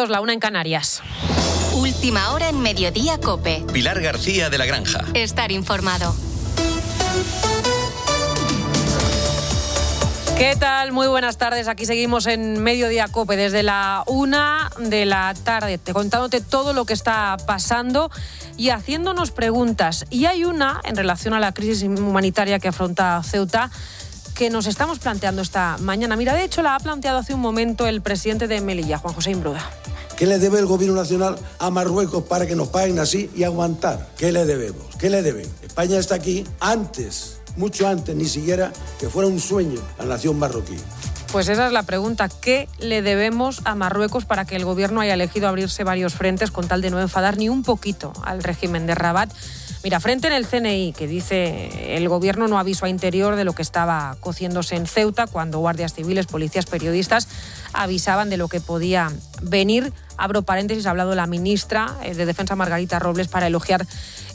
2, la 1 en Canarias. Última hora en Mediodía COPE. Pilar García de la Granja. Estar informado. ¿Qué tal? Muy buenas tardes. Aquí seguimos en Mediodía COPE desde la 1 de la tarde, contándote todo lo que está pasando y haciéndonos preguntas. Y hay una en relación a la crisis humanitaria que afronta Ceuta que nos estamos planteando esta mañana. Mira, de hecho la ha planteado hace un momento el presidente de Melilla, Juan José Imbruda. ¿Qué le debe el gobierno nacional a Marruecos para que nos paguen así y aguantar? ¿Qué le debemos? ¿Qué le deben? España está aquí antes, mucho antes, ni siquiera que fuera un sueño la nación marroquí. Pues esa es la pregunta. ¿Qué le debemos a Marruecos para que el gobierno haya elegido abrirse varios frentes con tal de no enfadar ni un poquito al régimen de Rabat? Mira, frente en el CNI, que dice el gobierno no avisó a Interior de lo que estaba cociéndose en Ceuta cuando guardias civiles, policías, periodistas avisaban de lo que podía venir. Abro paréntesis, ha hablado la ministra de Defensa, Margarita Robles, para elogiar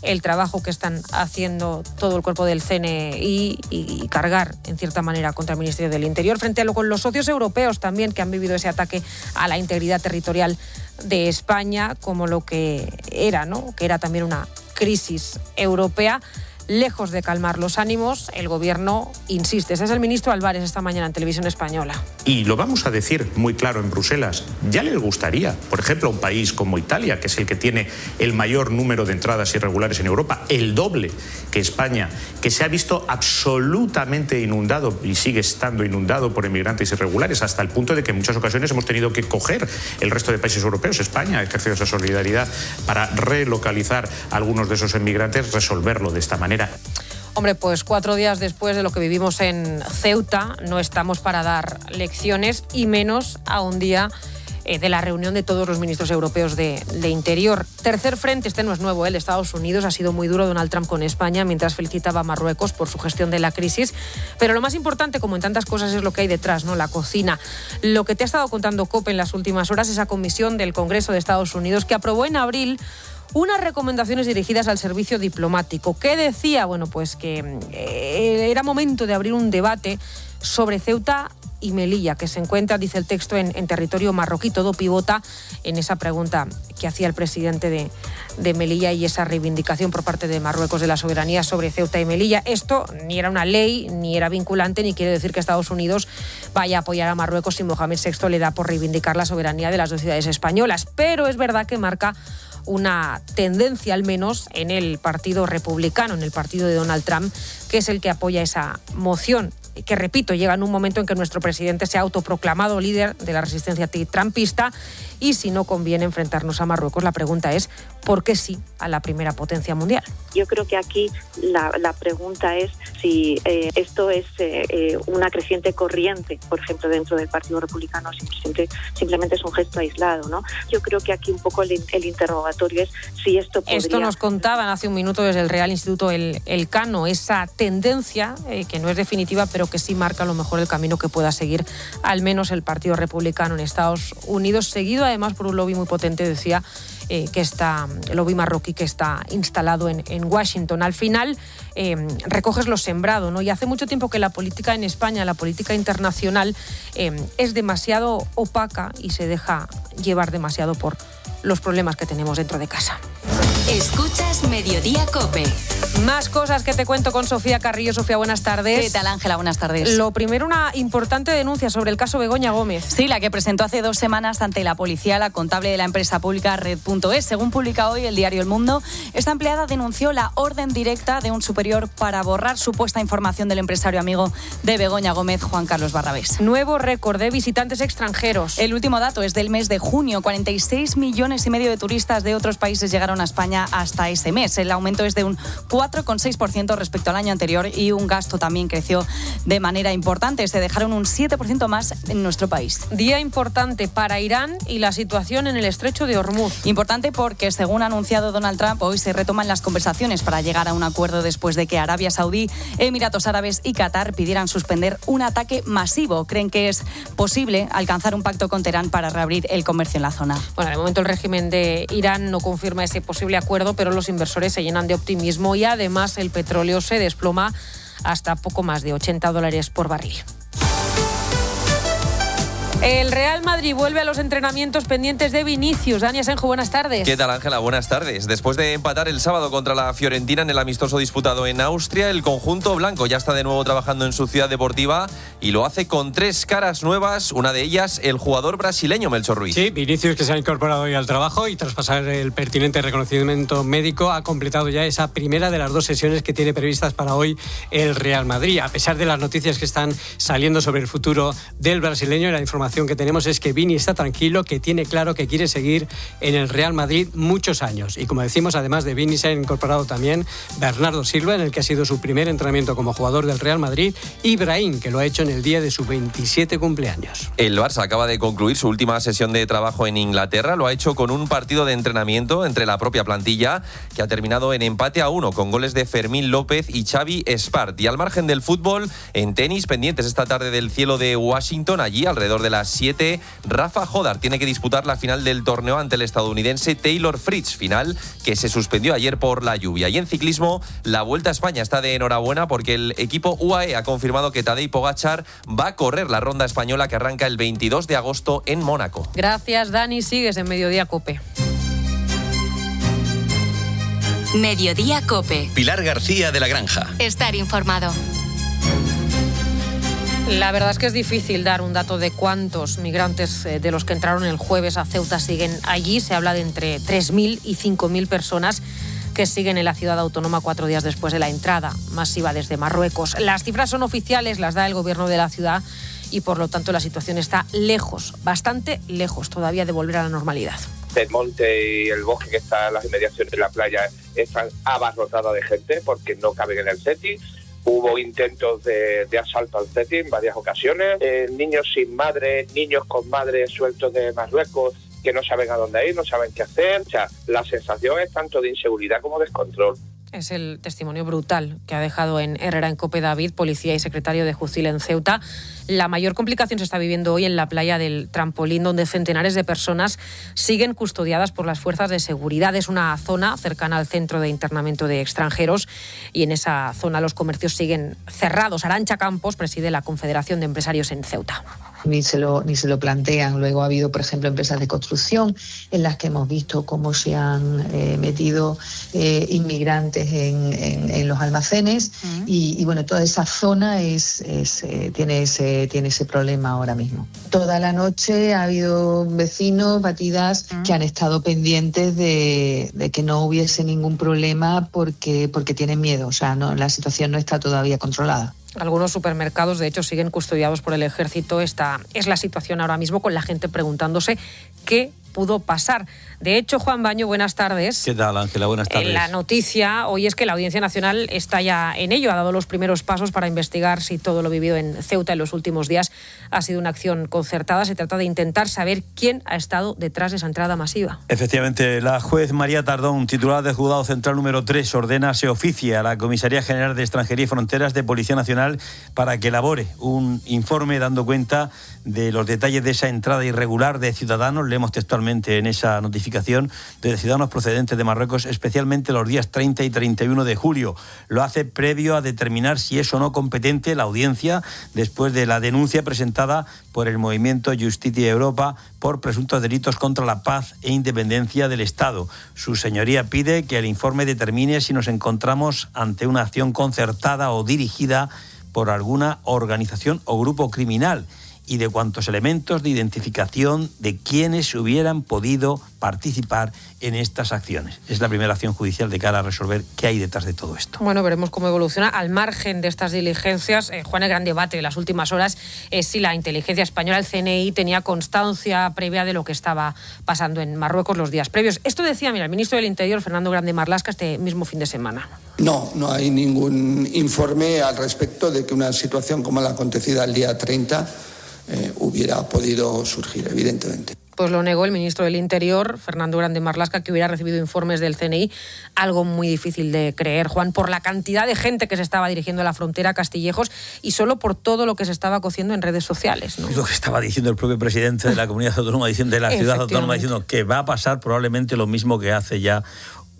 el trabajo que están haciendo todo el cuerpo del CNI y cargar, en cierta manera, contra el Ministerio del Interior, frente a con los socios europeos también que han vivido ese ataque a la integridad territorial de España, como lo que era, ¿no? Que era también una crisis europea. Lejos de calmar los ánimos, el gobierno insiste. Ese es el ministro Álvarez esta mañana en Televisión Española. Y lo vamos a decir muy claro en Bruselas. Ya les gustaría, por ejemplo, a un país como Italia, que es el que tiene el mayor número de entradas irregulares en Europa, el doble que España, que se ha visto absolutamente inundado y sigue estando inundado por inmigrantes irregulares, hasta el punto de que en muchas ocasiones hemos tenido que coger el resto de países europeos. España ha ejercido esa solidaridad para relocalizar a algunos de esos inmigrantes, resolverlo de esta manera. Hombre, pues 4 días después de lo que vivimos en Ceuta, no estamos para dar lecciones y menos a un día de la reunión de todos los ministros europeos de Interior. Tercer frente, este no es nuevo, el de Estados Unidos. Ha sido muy duro Donald Trump con España mientras felicitaba a Marruecos por su gestión de la crisis. Pero lo más importante, como en tantas cosas, es lo que hay detrás, ¿no? La cocina. Lo que te ha estado contando COPE en las últimas horas, esa comisión del Congreso de Estados Unidos que aprobó en abril unas recomendaciones dirigidas al servicio diplomático. ¿Qué decía? Bueno, pues que era momento de abrir un debate sobre Ceuta y Melilla, que se encuentra, dice el texto, en territorio marroquí. Todo pivota en esa pregunta que hacía el presidente de Melilla y esa reivindicación por parte de Marruecos de la soberanía sobre Ceuta y Melilla. Esto ni era una ley, ni era vinculante, ni quiere decir que Estados Unidos vaya a apoyar a Marruecos si Mohamed VI le da por reivindicar la soberanía de las dos ciudades españolas. Pero es verdad que marca una tendencia, al menos, en el Partido Republicano, en el partido de Donald Trump, que es el que apoya esa moción, que, repito, llega en un momento en que nuestro presidente se ha autoproclamado líder de la resistencia trumpista y si no conviene enfrentarnos a Marruecos, la pregunta es ¿por qué sí a la primera potencia mundial? Yo creo que aquí la pregunta es si esto es una creciente corriente, por ejemplo, dentro del Partido Republicano, simplemente es un gesto aislado, ¿no? Yo creo que aquí un poco el interrogatorio es si esto podría... Esto nos contaban hace un minuto desde el Real Instituto Elcano, esa tendencia que no es definitiva, pero que sí marca a lo mejor el camino que pueda seguir al menos el Partido Republicano en Estados Unidos, seguido además por un lobby muy potente, decía, que está, el lobby marroquí que está instalado en Washington. Al final recoges lo sembrado, ¿no? Y hace mucho tiempo que la política en España, la política internacional, es demasiado opaca y se deja llevar demasiado por los problemas que tenemos dentro de casa. Escuchas Mediodía COPE. Más cosas que te cuento con Sofía Carrillo. Sofía, buenas tardes. ¿Qué tal, Ángela? Buenas tardes. Lo primero, una importante denuncia sobre el caso Begoña Gómez. Sí, la que presentó hace 2 semanas ante la policía la contable de la empresa pública Red.es. Según publica hoy el diario El Mundo, esta empleada denunció la orden directa de un superior para borrar supuesta información del empresario amigo de Begoña Gómez, Juan Carlos Barrabés. Nuevo récord de visitantes extranjeros. El último dato es del mes de junio. 46,5 millones de turistas de otros países llegaron a España hasta ese mes. El aumento es de un 4,6% respecto al año anterior y un gasto también creció de manera importante. Se dejaron un 7% más en nuestro país. Día importante para Irán y la situación en el estrecho de Hormuz. Importante porque, según ha anunciado Donald Trump, hoy se retoman las conversaciones para llegar a un acuerdo después de que Arabia Saudí, Emiratos Árabes y Qatar pidieran suspender un ataque masivo. Creen que es posible alcanzar un pacto con Teherán para reabrir el comercio en la zona. Bueno, de momento el régimen de Irán no confirma ese posible acuerdo, pero los inversores se llenan de optimismo y además el petróleo se desploma hasta poco más de $80 por barril. El Real Madrid vuelve a los entrenamientos pendientes de Vinicius. Dani Asenjo, buenas tardes. ¿Qué tal, Ángela? Buenas tardes. Después de empatar el sábado contra la Fiorentina en el amistoso disputado en Austria, el conjunto blanco ya está de nuevo trabajando en su ciudad deportiva y lo hace con 3 caras nuevas, una de ellas el jugador brasileño Melchor Ruiz. Sí, Vinicius, que se ha incorporado hoy al trabajo y tras pasar el pertinente reconocimiento médico ha completado ya esa primera de las 2 sesiones que tiene previstas para hoy el Real Madrid. A pesar de las noticias que están saliendo sobre el futuro del brasileño, la información que tenemos es que Vini está tranquilo, que tiene claro que quiere seguir en el Real Madrid muchos años. Y como decimos, además de Vini, se ha incorporado también Bernardo Silva, en el que ha sido su primer entrenamiento como jugador del Real Madrid, y Brahim, que lo ha hecho en el día de su 27 cumpleaños. El Barça acaba de concluir su última sesión de trabajo en Inglaterra. Lo ha hecho con un partido de entrenamiento entre la propia plantilla, que ha terminado en empate a 1, con goles de Fermín López y Xavi Espart. Y al margen del fútbol, en tenis, pendientes esta tarde del cielo de Washington, allí alrededor de las 7, Rafa Jodar tiene que disputar la final del torneo ante el estadounidense Taylor Fritz, final que se suspendió ayer por la lluvia. Y en ciclismo, la Vuelta a España está de enhorabuena porque el equipo UAE ha confirmado que Tadej Pogačar va a correr la ronda española que arranca el 22 de agosto en Mónaco. Gracias, Dani. Sigues en Mediodía COPE. Mediodía COPE. Pilar García de la Granja. Estar informado. La verdad es que es difícil dar un dato de cuántos migrantes de los que entraron el jueves a Ceuta siguen allí. Se habla de entre 3.000 y 5.000 personas que siguen en la ciudad autónoma 4 días después de la entrada masiva desde Marruecos. Las cifras son oficiales, las da el gobierno de la ciudad y por lo tanto la situación está lejos, bastante lejos todavía de volver a la normalidad. El monte y el bosque que está en las inmediaciones de la playa están abarrotados de gente porque no caben en el setting. Hubo intentos de asalto al setting en varias ocasiones. Niños sin madre, niños con madre sueltos de Marruecos que no saben a dónde ir, no saben qué hacer. O sea, la sensación es tanto de inseguridad como de descontrol. Es el testimonio brutal que ha dejado en Herrera en COPE David, policía y secretario de Jucil en Ceuta. La mayor complicación se está viviendo hoy en la playa del Trampolín, donde centenares de personas siguen custodiadas por las fuerzas de seguridad. Es una zona cercana al centro de internamiento de extranjeros y en esa zona los comercios siguen cerrados. Arantxa Campos preside la Confederación de Empresarios en Ceuta. Ni se lo plantean. Luego ha habido, por ejemplo, empresas de construcción en las que hemos visto cómo se han metido inmigrantes en los almacenes y bueno, toda esa zona tiene ese problema ahora mismo. Toda la noche ha habido vecinos, batidas, que han estado pendientes de que no hubiese ningún problema porque tienen miedo. O sea, la situación no está todavía controlada. Algunos supermercados, de hecho, siguen custodiados por el ejército. Esta es la situación ahora mismo, con la gente preguntándose qué pudo pasar. De hecho, Juan Baño, buenas tardes. ¿Qué tal, Ángela? Buenas tardes. La noticia hoy es que la Audiencia Nacional está ya en ello, ha dado los primeros pasos para investigar si todo lo vivido en Ceuta en los últimos días ha sido una acción concertada. Se trata de intentar saber quién ha estado detrás de esa entrada masiva. Efectivamente, la juez María Tardón, titular del Juzgado Central número 3, ordena se oficie a la Comisaría General de Extranjería y Fronteras de Policía Nacional para que elabore un informe dando cuenta de los detalles de esa entrada irregular de ciudadanos, leemos textualmente en esa notificación, de ciudadanos procedentes de Marruecos, especialmente los días 30 y 31 de julio. Lo hace previo a determinar si es o no competente la audiencia después de la denuncia presentada por el movimiento Justicia Europa por presuntos delitos contra la paz e independencia del Estado. Su señoría pide que el informe determine si nos encontramos ante una acción concertada o dirigida por alguna organización o grupo criminal y de cuantos elementos de identificación de quienes hubieran podido participar en estas acciones. Es la primera acción judicial de cara a resolver qué hay detrás de todo esto. Bueno, veremos cómo evoluciona. Al margen de estas diligencias, Juan, el gran debate de las últimas horas es si la inteligencia española, el CNI, tenía constancia previa de lo que estaba pasando en Marruecos los días previos. Esto decía, el ministro del Interior, Fernando Grande Marlaska, este mismo fin de semana. No hay ningún informe al respecto de que una situación como la acontecida el día 30 hubiera podido surgir, evidentemente. Pues lo negó el ministro del Interior, Fernando Grande Marlaska, que hubiera recibido informes del CNI, algo muy difícil de creer, Juan, por la cantidad de gente que se estaba dirigiendo a la frontera Castillejos y solo por todo lo que se estaba cociendo en redes sociales, ¿no? Lo que estaba diciendo el propio presidente de la comunidad autónoma, de la ciudad autónoma, diciendo que va a pasar probablemente lo mismo que hace ya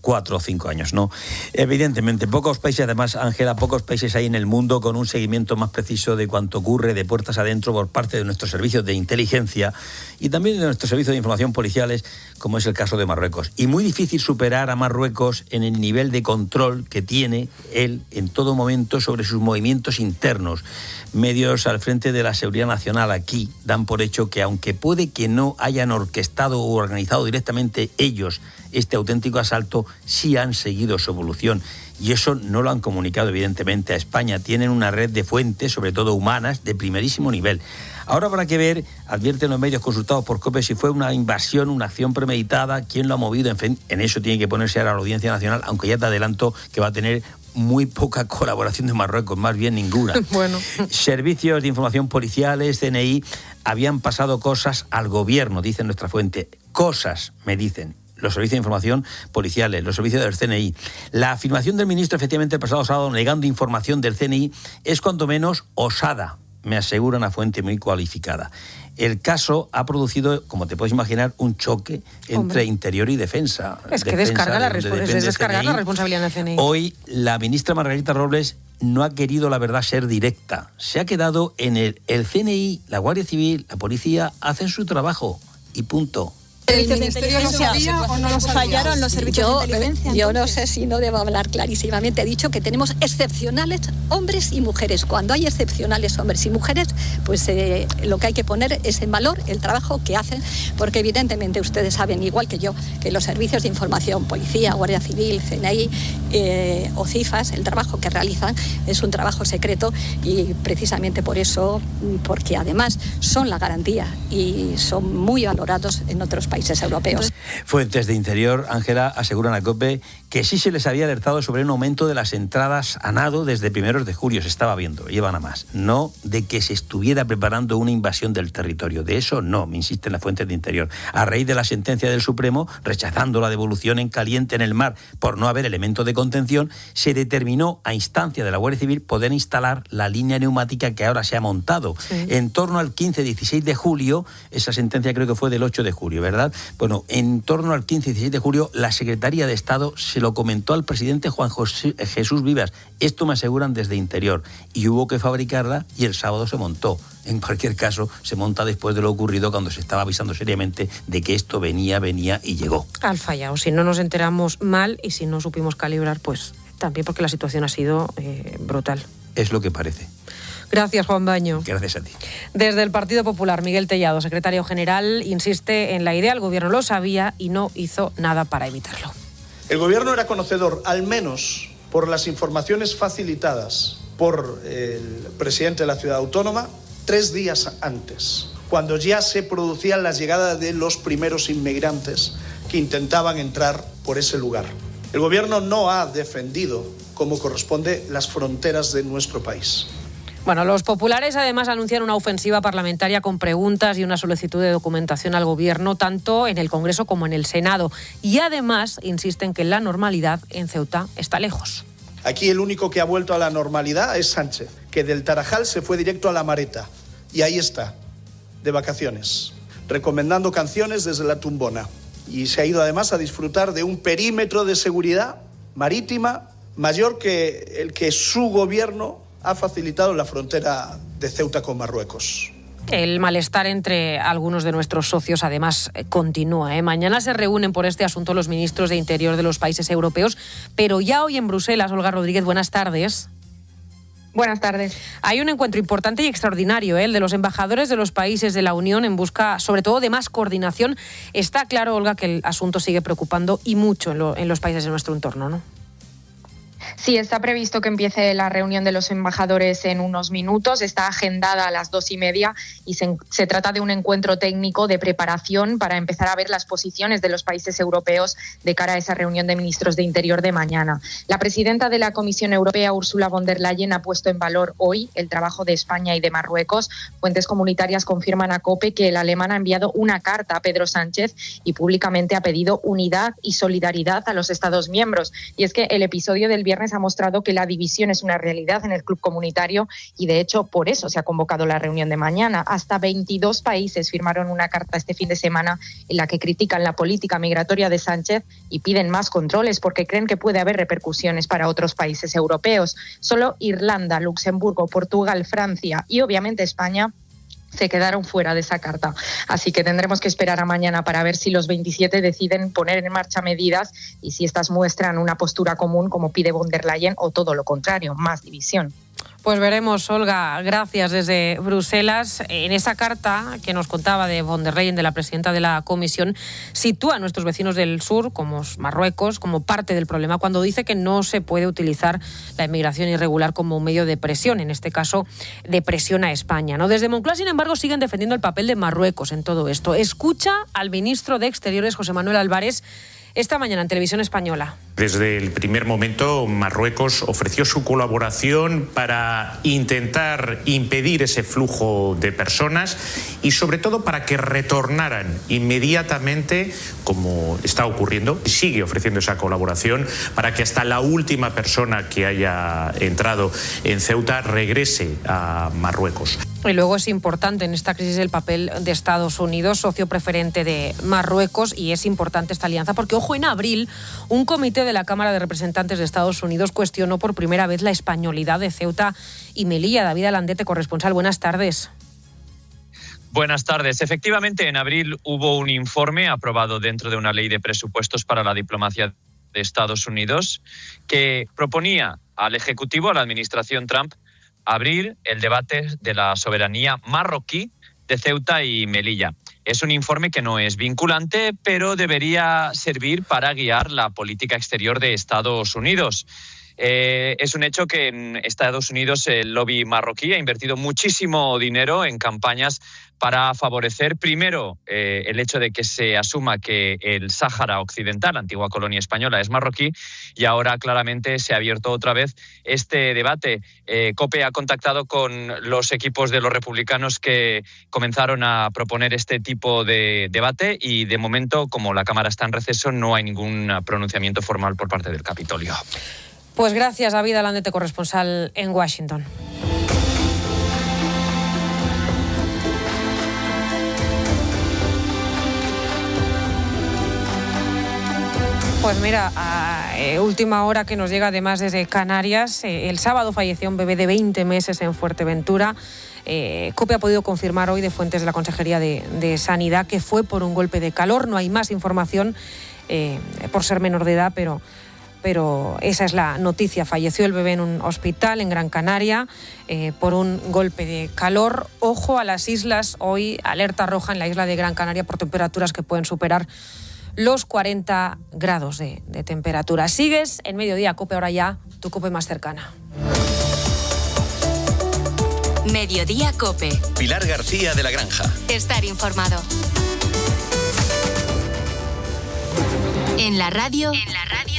4 o 5 años, ¿no? Evidentemente, pocos países, además, Ángela, pocos países hay en el mundo con un seguimiento más preciso de cuanto ocurre de puertas adentro por parte de nuestros servicios de inteligencia y también de nuestros servicios de información policiales, como es el caso de Marruecos. Y muy difícil superar a Marruecos en el nivel de control que tiene él en todo momento sobre sus movimientos internos. Medios al frente de la seguridad nacional aquí dan por hecho que, aunque puede que no hayan orquestado o organizado directamente ellos este auténtico asalto, sí han seguido su evolución. Y eso no lo han comunicado, evidentemente, a España. Tienen una red de fuentes, sobre todo humanas, de primerísimo nivel. Ahora habrá que ver, advierten los medios consultados por COPE, si fue una invasión, una acción premeditada, quién lo ha movido. En fin, en eso tiene que ponerse ahora la Audiencia Nacional, aunque ya te adelanto que va a tener muy poca colaboración de Marruecos, más bien ninguna. Bueno. Servicios de información policiales, CNI, habían pasado cosas al gobierno, dice nuestra fuente. Cosas, me dicen los servicios de información policiales, los servicios del CNI. La afirmación del ministro, efectivamente, el pasado sábado, negando información del CNI, es cuanto menos osada, me asegura una fuente muy cualificada. El caso ha producido, como te puedes imaginar, un choque entre Interior y Defensa. Es que descarga la responsabilidad del CNI. Hoy, la ministra Margarita Robles no ha querido, la verdad, ser directa. Se ha quedado en el CNI, la Guardia Civil, la policía, hacen su trabajo y punto. ¿El Ministerio lo sabía o no lo sabía? ¿Fallaron los servicios de inteligencia? Yo no sé si no debo hablar clarísimamente. He dicho que tenemos excepcionales hombres y mujeres. Cuando hay excepcionales hombres y mujeres, pues lo que hay que poner es en valor el trabajo que hacen, porque evidentemente ustedes saben, igual que yo, que los servicios de información, policía, Guardia Civil, CNI o CIFAS, el trabajo que realizan es un trabajo secreto y precisamente por eso, porque además son la garantía y son muy valorados en otros países europeos. Fuentes de Interior, Ángela, aseguran a COPE que sí se les había alertado sobre un aumento de las entradas a nado desde primeros de julio. Se estaba viendo, llevan a más. No de que se estuviera preparando una invasión del territorio. De eso no, me insisten las fuentes de Interior. A raíz de la sentencia del Supremo, rechazando la devolución en caliente en el mar por no haber elemento de contención, se determinó a instancia de la Guardia Civil poder instalar la línea neumática que ahora se ha montado. Sí. En torno al 15-16 de julio, esa sentencia creo que fue del 8 de julio, ¿verdad? Bueno, en torno al 15-16 de julio, la Secretaría de Estado se lo comentó al presidente Juan Jesús Vivas. Esto me aseguran desde Interior. Y hubo que fabricarla y el sábado se montó. En cualquier caso, se monta después de lo ocurrido, cuando se estaba avisando seriamente de que esto venía y llegó. Al fallado. Si no nos enteramos mal y si no supimos calibrar, pues también porque la situación ha sido brutal. Es lo que parece. Gracias, Juan Baño. Gracias a ti. Desde el Partido Popular, Miguel Tellado, secretario general, insiste en la idea. El gobierno lo sabía y no hizo nada para evitarlo. El gobierno era conocedor, al menos por las informaciones facilitadas por el presidente de la ciudad autónoma, 3 días antes, cuando ya se producían las llegadas de los primeros inmigrantes que intentaban entrar por ese lugar. El gobierno no ha defendido, como corresponde, las fronteras de nuestro país. Bueno, los populares además anuncian una ofensiva parlamentaria con preguntas y una solicitud de documentación al gobierno, tanto en el Congreso como en el Senado. Y además insisten que la normalidad en Ceuta está lejos. Aquí el único que ha vuelto a la normalidad es Sánchez, que del Tarajal se fue directo a La Mareta. Y ahí está, de vacaciones, recomendando canciones desde la tumbona. Y se ha ido además a disfrutar de un perímetro de seguridad marítima mayor que el que su gobierno ha facilitado en la frontera de Ceuta con Marruecos. El malestar entre algunos de nuestros socios además continúa. Mañana se reúnen por este asunto los ministros de Interior de los países europeos, pero ya hoy en Bruselas, Olga Rodríguez, buenas tardes. Buenas tardes. Hay un encuentro importante y extraordinario, el de los embajadores de los países de la Unión en busca, sobre todo, de más coordinación. Está claro, Olga, que el asunto sigue preocupando y mucho en los países de nuestro entorno, ¿no? Sí, está previsto que empiece la reunión de los embajadores en unos minutos. Está agendada a las 2:30 y se trata de un encuentro técnico de preparación para empezar a ver las posiciones de los países europeos de cara a esa reunión de ministros de Interior de mañana. La presidenta de la Comisión Europea, Ursula von der Leyen, ha puesto en valor hoy el trabajo de España y de Marruecos. Fuentes comunitarias confirman a COPE que el alemán ha enviado una carta a Pedro Sánchez y públicamente ha pedido unidad y solidaridad a los Estados miembros. Y es que el episodio del viernes viernes ha mostrado que la división es una realidad en el club comunitario y, de hecho, por eso se ha convocado la reunión de mañana. Hasta 22 países firmaron una carta este fin de semana en la que critican la política migratoria de Sánchez y piden más controles porque creen que puede haber repercusiones para otros países europeos. Solo Irlanda, Luxemburgo, Portugal, Francia y, obviamente, España se quedaron fuera de esa carta. Así que tendremos que esperar a mañana para ver si los 27 deciden poner en marcha medidas y si estas muestran una postura común como pide von der Leyen o todo lo contrario, más división. Pues veremos, Olga, gracias desde Bruselas. En esa carta que nos contaba de von der Leyen, de la presidenta de la Comisión, sitúa a nuestros vecinos del sur, como Marruecos, como parte del problema, cuando dice que no se puede utilizar la inmigración irregular como un medio de presión, en este caso de presión a España, ¿no? Desde Moncloa, sin embargo, siguen defendiendo el papel de Marruecos en todo esto. Escucha al ministro de Exteriores, José Manuel Álvarez, esta mañana en Televisión Española. Desde el primer momento, Marruecos ofreció su colaboración para intentar impedir ese flujo de personas y, sobre todo, para que retornaran inmediatamente, como está ocurriendo, y sigue ofreciendo esa colaboración, para que hasta la última persona que haya entrado en Ceuta regrese a Marruecos. Y luego es importante en esta crisis el papel de Estados Unidos, socio preferente de Marruecos, y es importante esta alianza porque, ojo, en abril un comité de la Cámara de Representantes de Estados Unidos cuestionó por primera vez la españolidad de Ceuta y Melilla. David Alandete, corresponsal, buenas tardes. Buenas tardes. Efectivamente, en abril hubo un informe aprobado dentro de una ley de presupuestos para la diplomacia de Estados Unidos que proponía al Ejecutivo, a la administración Trump, abrir el debate de la soberanía marroquí de Ceuta y Melilla. Es un informe que no es vinculante, pero debería servir para guiar la política exterior de Estados Unidos. Es un hecho que en Estados Unidos el lobby marroquí ha invertido muchísimo dinero en campañas para favorecer, primero, el hecho de que se asuma que el Sáhara Occidental, antigua colonia española, es marroquí, y ahora claramente se ha abierto otra vez este debate. COPE ha contactado con los equipos de los republicanos que comenzaron a proponer este tipo de debate y, de momento, como la Cámara está en receso, no hay ningún pronunciamiento formal por parte del Capitolio. Pues gracias, David Alandete, corresponsal en Washington. Pues mira, a última hora que nos llega además desde Canarias, el sábado falleció un bebé de 20 meses en Fuerteventura. COPE ha podido confirmar hoy de fuentes de la Consejería de Sanidad que fue por un golpe de calor. No hay más información por ser menor de edad, pero esa es la noticia. Falleció el bebé en un hospital en Gran Canaria por un golpe de calor. Ojo a las islas, hoy alerta roja en la isla de Gran Canaria por temperaturas que pueden superar los 40 grados de temperatura. Sigues en Mediodía COPE, ahora ya tu COPE más cercana. Mediodía COPE. Pilar García de la Granja. Estar informado. En la radio.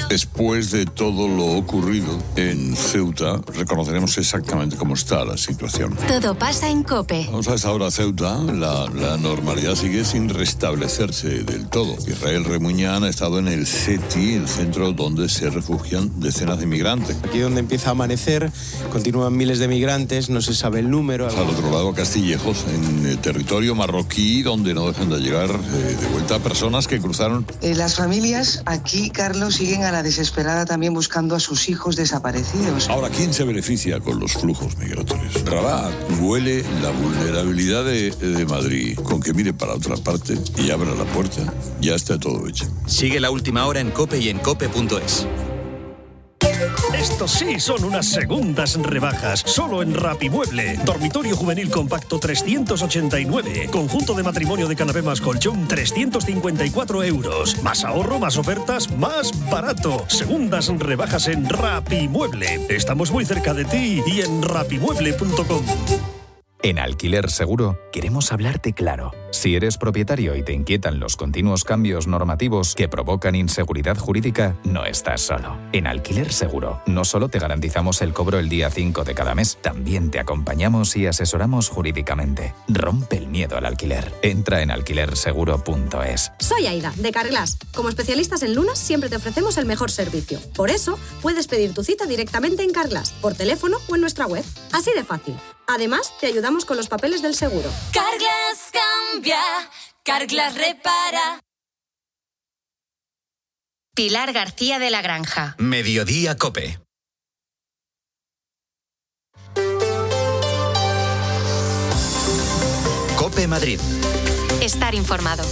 Después de todo lo ocurrido en Ceuta, reconoceremos exactamente cómo está la situación. Todo pasa en COPE. Vamos a esta hora, Ceuta. La normalidad sigue sin restablecerse del todo. Israel Remuñán ha estado en el CETI, el centro donde se refugian decenas de migrantes. Aquí donde empieza a amanecer, continúan miles de migrantes, no se sabe el número. Al otro lado, Castillejos, en el territorio marroquí, donde no dejan de llegar de vuelta personas que cruzaron. Las familias aquí, Carlos, siguen a la desesperada también buscando a sus hijos desaparecidos. Ahora, ¿quién se beneficia con los flujos migratorios? Rabat. Huele la vulnerabilidad de Madrid con que mire para otra parte y abra la puerta. Ya está todo hecho. Sigue La Última Hora en COPE y en COPE.es. Estos sí son unas segundas rebajas. Solo en Rapimueble. Dormitorio juvenil compacto 389. Conjunto de matrimonio de canapé más colchón 354 euros. Más ahorro, más ofertas, más barato. Segundas rebajas en Rapimueble. Estamos muy cerca de ti y en rapimueble.com. En Alquiler Seguro queremos hablarte claro. Si eres propietario y te inquietan los continuos cambios normativos que provocan inseguridad jurídica, no estás solo. En Alquiler Seguro no solo te garantizamos el cobro el día 5 de cada mes, también te acompañamos y asesoramos jurídicamente. Rompe el miedo al alquiler. Entra en alquilerseguro.es. Soy Aida, de Carglass. Como especialistas en lunas siempre te ofrecemos el mejor servicio. Por eso, puedes pedir tu cita directamente en Carglass, por teléfono o en nuestra web. Así de fácil. Además, te ayudamos con los papeles del seguro. Carglass cambia, Carglass repara. Pilar García de la Granja. Mediodía COPE. COPE Madrid. Estar informado.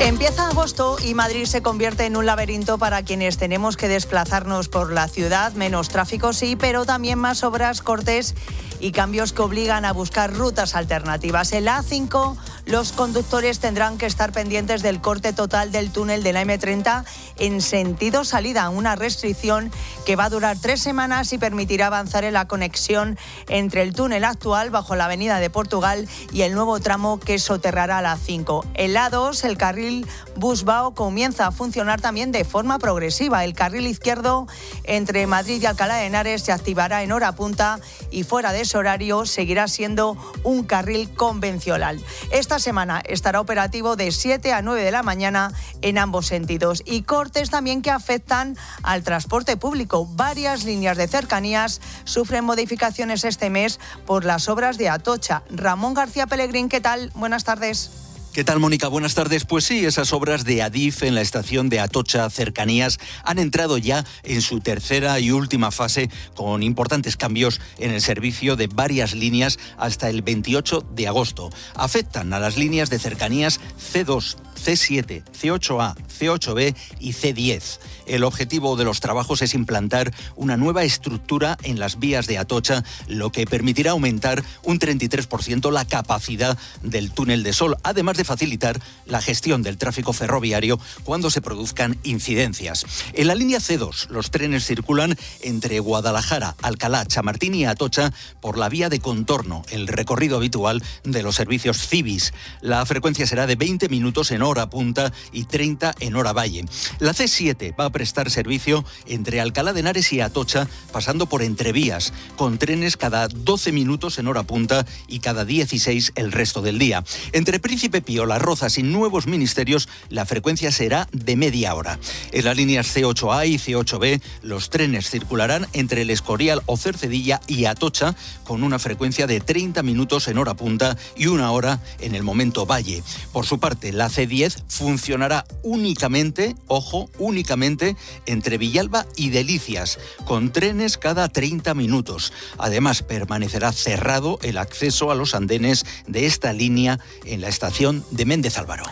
Empieza agosto y Madrid se convierte en un laberinto para quienes tenemos que desplazarnos por la ciudad. Menos tráfico, sí, pero también más obras, cortes y cambios que obligan a buscar rutas alternativas. En la A5, los conductores tendrán que estar pendientes del corte total del túnel de la M30 en sentido salida, una restricción que va a durar 3 semanas y permitirá avanzar en la conexión entre el túnel actual bajo la avenida de Portugal y el nuevo tramo que soterrará la A5. En la A2, el carril Busbao comienza a funcionar también de forma progresiva. El carril izquierdo entre Madrid y Alcalá de Henares se activará en hora punta y fuera de ese horario seguirá siendo un carril convencional. Esta semana estará operativo de 7 a 9 de la mañana en ambos sentidos. Y cortes también que afectan al transporte público. Varias líneas de cercanías sufren modificaciones este mes por las obras de Atocha. Ramón García Pellegrín, ¿qué tal? Buenas tardes. ¿Qué tal, Mónica? Buenas tardes. Pues sí, esas obras de Adif en la estación de Atocha Cercanías han entrado ya en su tercera y última fase con importantes cambios en el servicio de varias líneas hasta el 28 de agosto. Afectan a las líneas de cercanías C2, C7, C8A, C8B y C10. El objetivo de los trabajos es implantar una nueva estructura en las vías de Atocha, lo que permitirá aumentar un 33% la capacidad del túnel de Sol, además de facilitar la gestión del tráfico ferroviario cuando se produzcan incidencias. En la línea C2, los trenes circulan entre Guadalajara, Alcalá, Chamartín y Atocha por la vía de contorno, el recorrido habitual de los servicios Cibis. La frecuencia será de 20 minutos en hora punta y 30 en hora valle. La C7 va a prestar servicio entre Alcalá de Henares y Atocha, pasando por entrevías, con trenes cada 12 minutos en hora punta y cada 16 el resto del día. Entre Príncipe Pío, Las Rozas y Nuevos Ministerios, la frecuencia será de media hora. En las líneas C8A y C8B, los trenes circularán entre El Escorial o Cercedilla y Atocha, con una frecuencia de 30 minutos en hora punta y 1 hora en el momento valle. Por su parte, la C10 funcionará únicamente, ojo, únicamente entre Villalba y Delicias, con trenes cada 30 minutos. Además, permanecerá cerrado el acceso a los andenes de esta línea en la estación de Méndez Álvaro.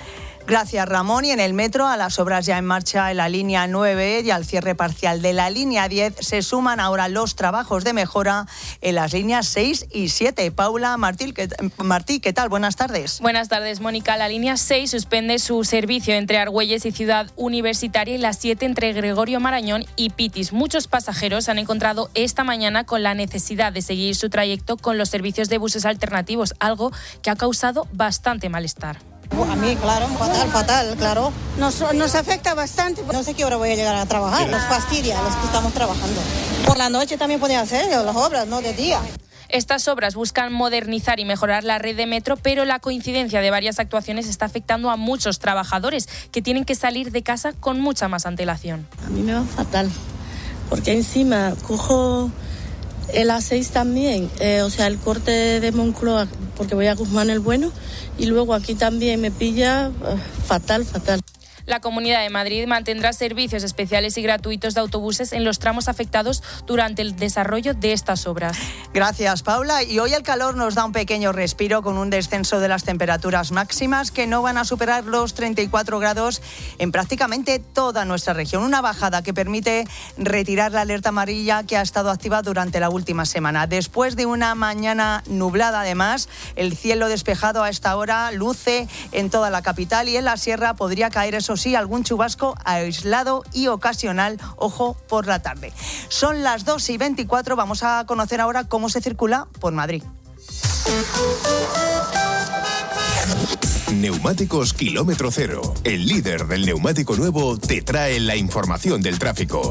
Gracias, Ramón. Y en el metro, a las obras ya en marcha en la línea 9 y al cierre parcial de la línea 10, se suman ahora los trabajos de mejora en las líneas 6 y 7. Paula Martí, ¿qué tal? Buenas tardes. Buenas tardes, Mónica. La línea 6 suspende su servicio entre Argüelles y Ciudad Universitaria y la 7 entre Gregorio Marañón y Pitis. Muchos pasajeros se han encontrado esta mañana con la necesidad de seguir su trayecto con los servicios de buses alternativos, algo que ha causado bastante malestar. A mí, claro, fatal, claro. Nos afecta bastante. No sé qué hora voy a llegar a trabajar. Nos fastidia los que estamos trabajando. Por la noche también pueden hacer las obras, no de día. Estas obras buscan modernizar y mejorar la red de metro, pero la coincidencia de varias actuaciones está afectando a muchos trabajadores que tienen que salir de casa con mucha más antelación. A mí me va fatal, porque encima cojo el A6 también, el corte de Moncloa, porque voy a Guzmán el Bueno, y luego aquí también me pilla fatal. La Comunidad de Madrid mantendrá servicios especiales y gratuitos de autobuses en los tramos afectados durante el desarrollo de estas obras. Gracias, Paula. Y hoy el calor nos da un pequeño respiro con un descenso de las temperaturas máximas que no van a superar los 34 grados en prácticamente toda nuestra región. Una bajada que permite retirar la alerta amarilla que ha estado activa durante la última semana. Después de una mañana nublada, además, el cielo despejado a esta hora luce en toda la capital y en la sierra podría caer, eso sí, algún chubasco aislado y ocasional, ojo, por la tarde. Son las 2:24, vamos a conocer ahora cómo se circula por Madrid. Neumáticos Kilómetro Cero, el líder del neumático nuevo, te trae la información del tráfico.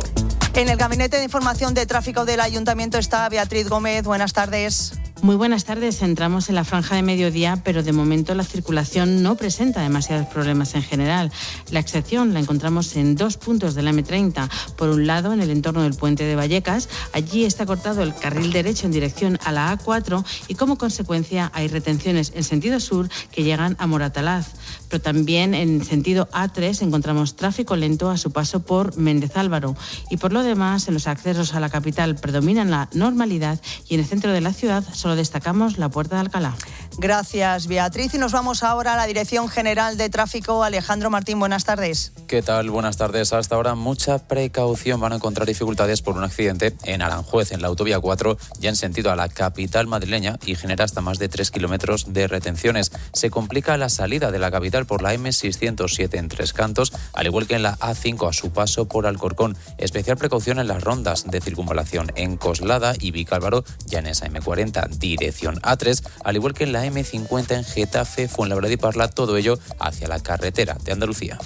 En el Gabinete de Información de Tráfico del Ayuntamiento está Beatriz Gómez. Buenas tardes. Muy buenas tardes. Entramos en la franja de mediodía, pero de momento la circulación no presenta demasiados problemas en general. La excepción la encontramos en 2 puntos de la M30. Por un lado, en el entorno del puente de Vallecas, allí está cortado el carril derecho en dirección a la A4 y como consecuencia hay retenciones en sentido sur que llegan a Moratalaz. Pero también en sentido A3 encontramos tráfico lento a su paso por Méndez Álvaro. Y por lo demás, en los accesos a la capital predominan la normalidad y en el centro de la ciudad solo destacamos la Puerta de Alcalá. Gracias, Beatriz. Y nos vamos ahora a la Dirección General de Tráfico. Alejandro Martín, buenas tardes. ¿Qué tal? Buenas tardes. Hasta ahora mucha precaución. Van a encontrar dificultades por un accidente en Aranjuez, en la autovía 4, ya en sentido a la capital madrileña y genera hasta más de 3 kilómetros de retenciones. Se complica la salida de la capital por la M607 en Tres Cantos, al igual que en la A5 a su paso por Alcorcón. Especial precaución en las rondas de circunvalación en Coslada y Vicálvaro, ya en esa M40 dirección A3, al igual que en la M50 en Getafe, Fuenlabrada y Parla, todo ello hacia la carretera de Andalucía.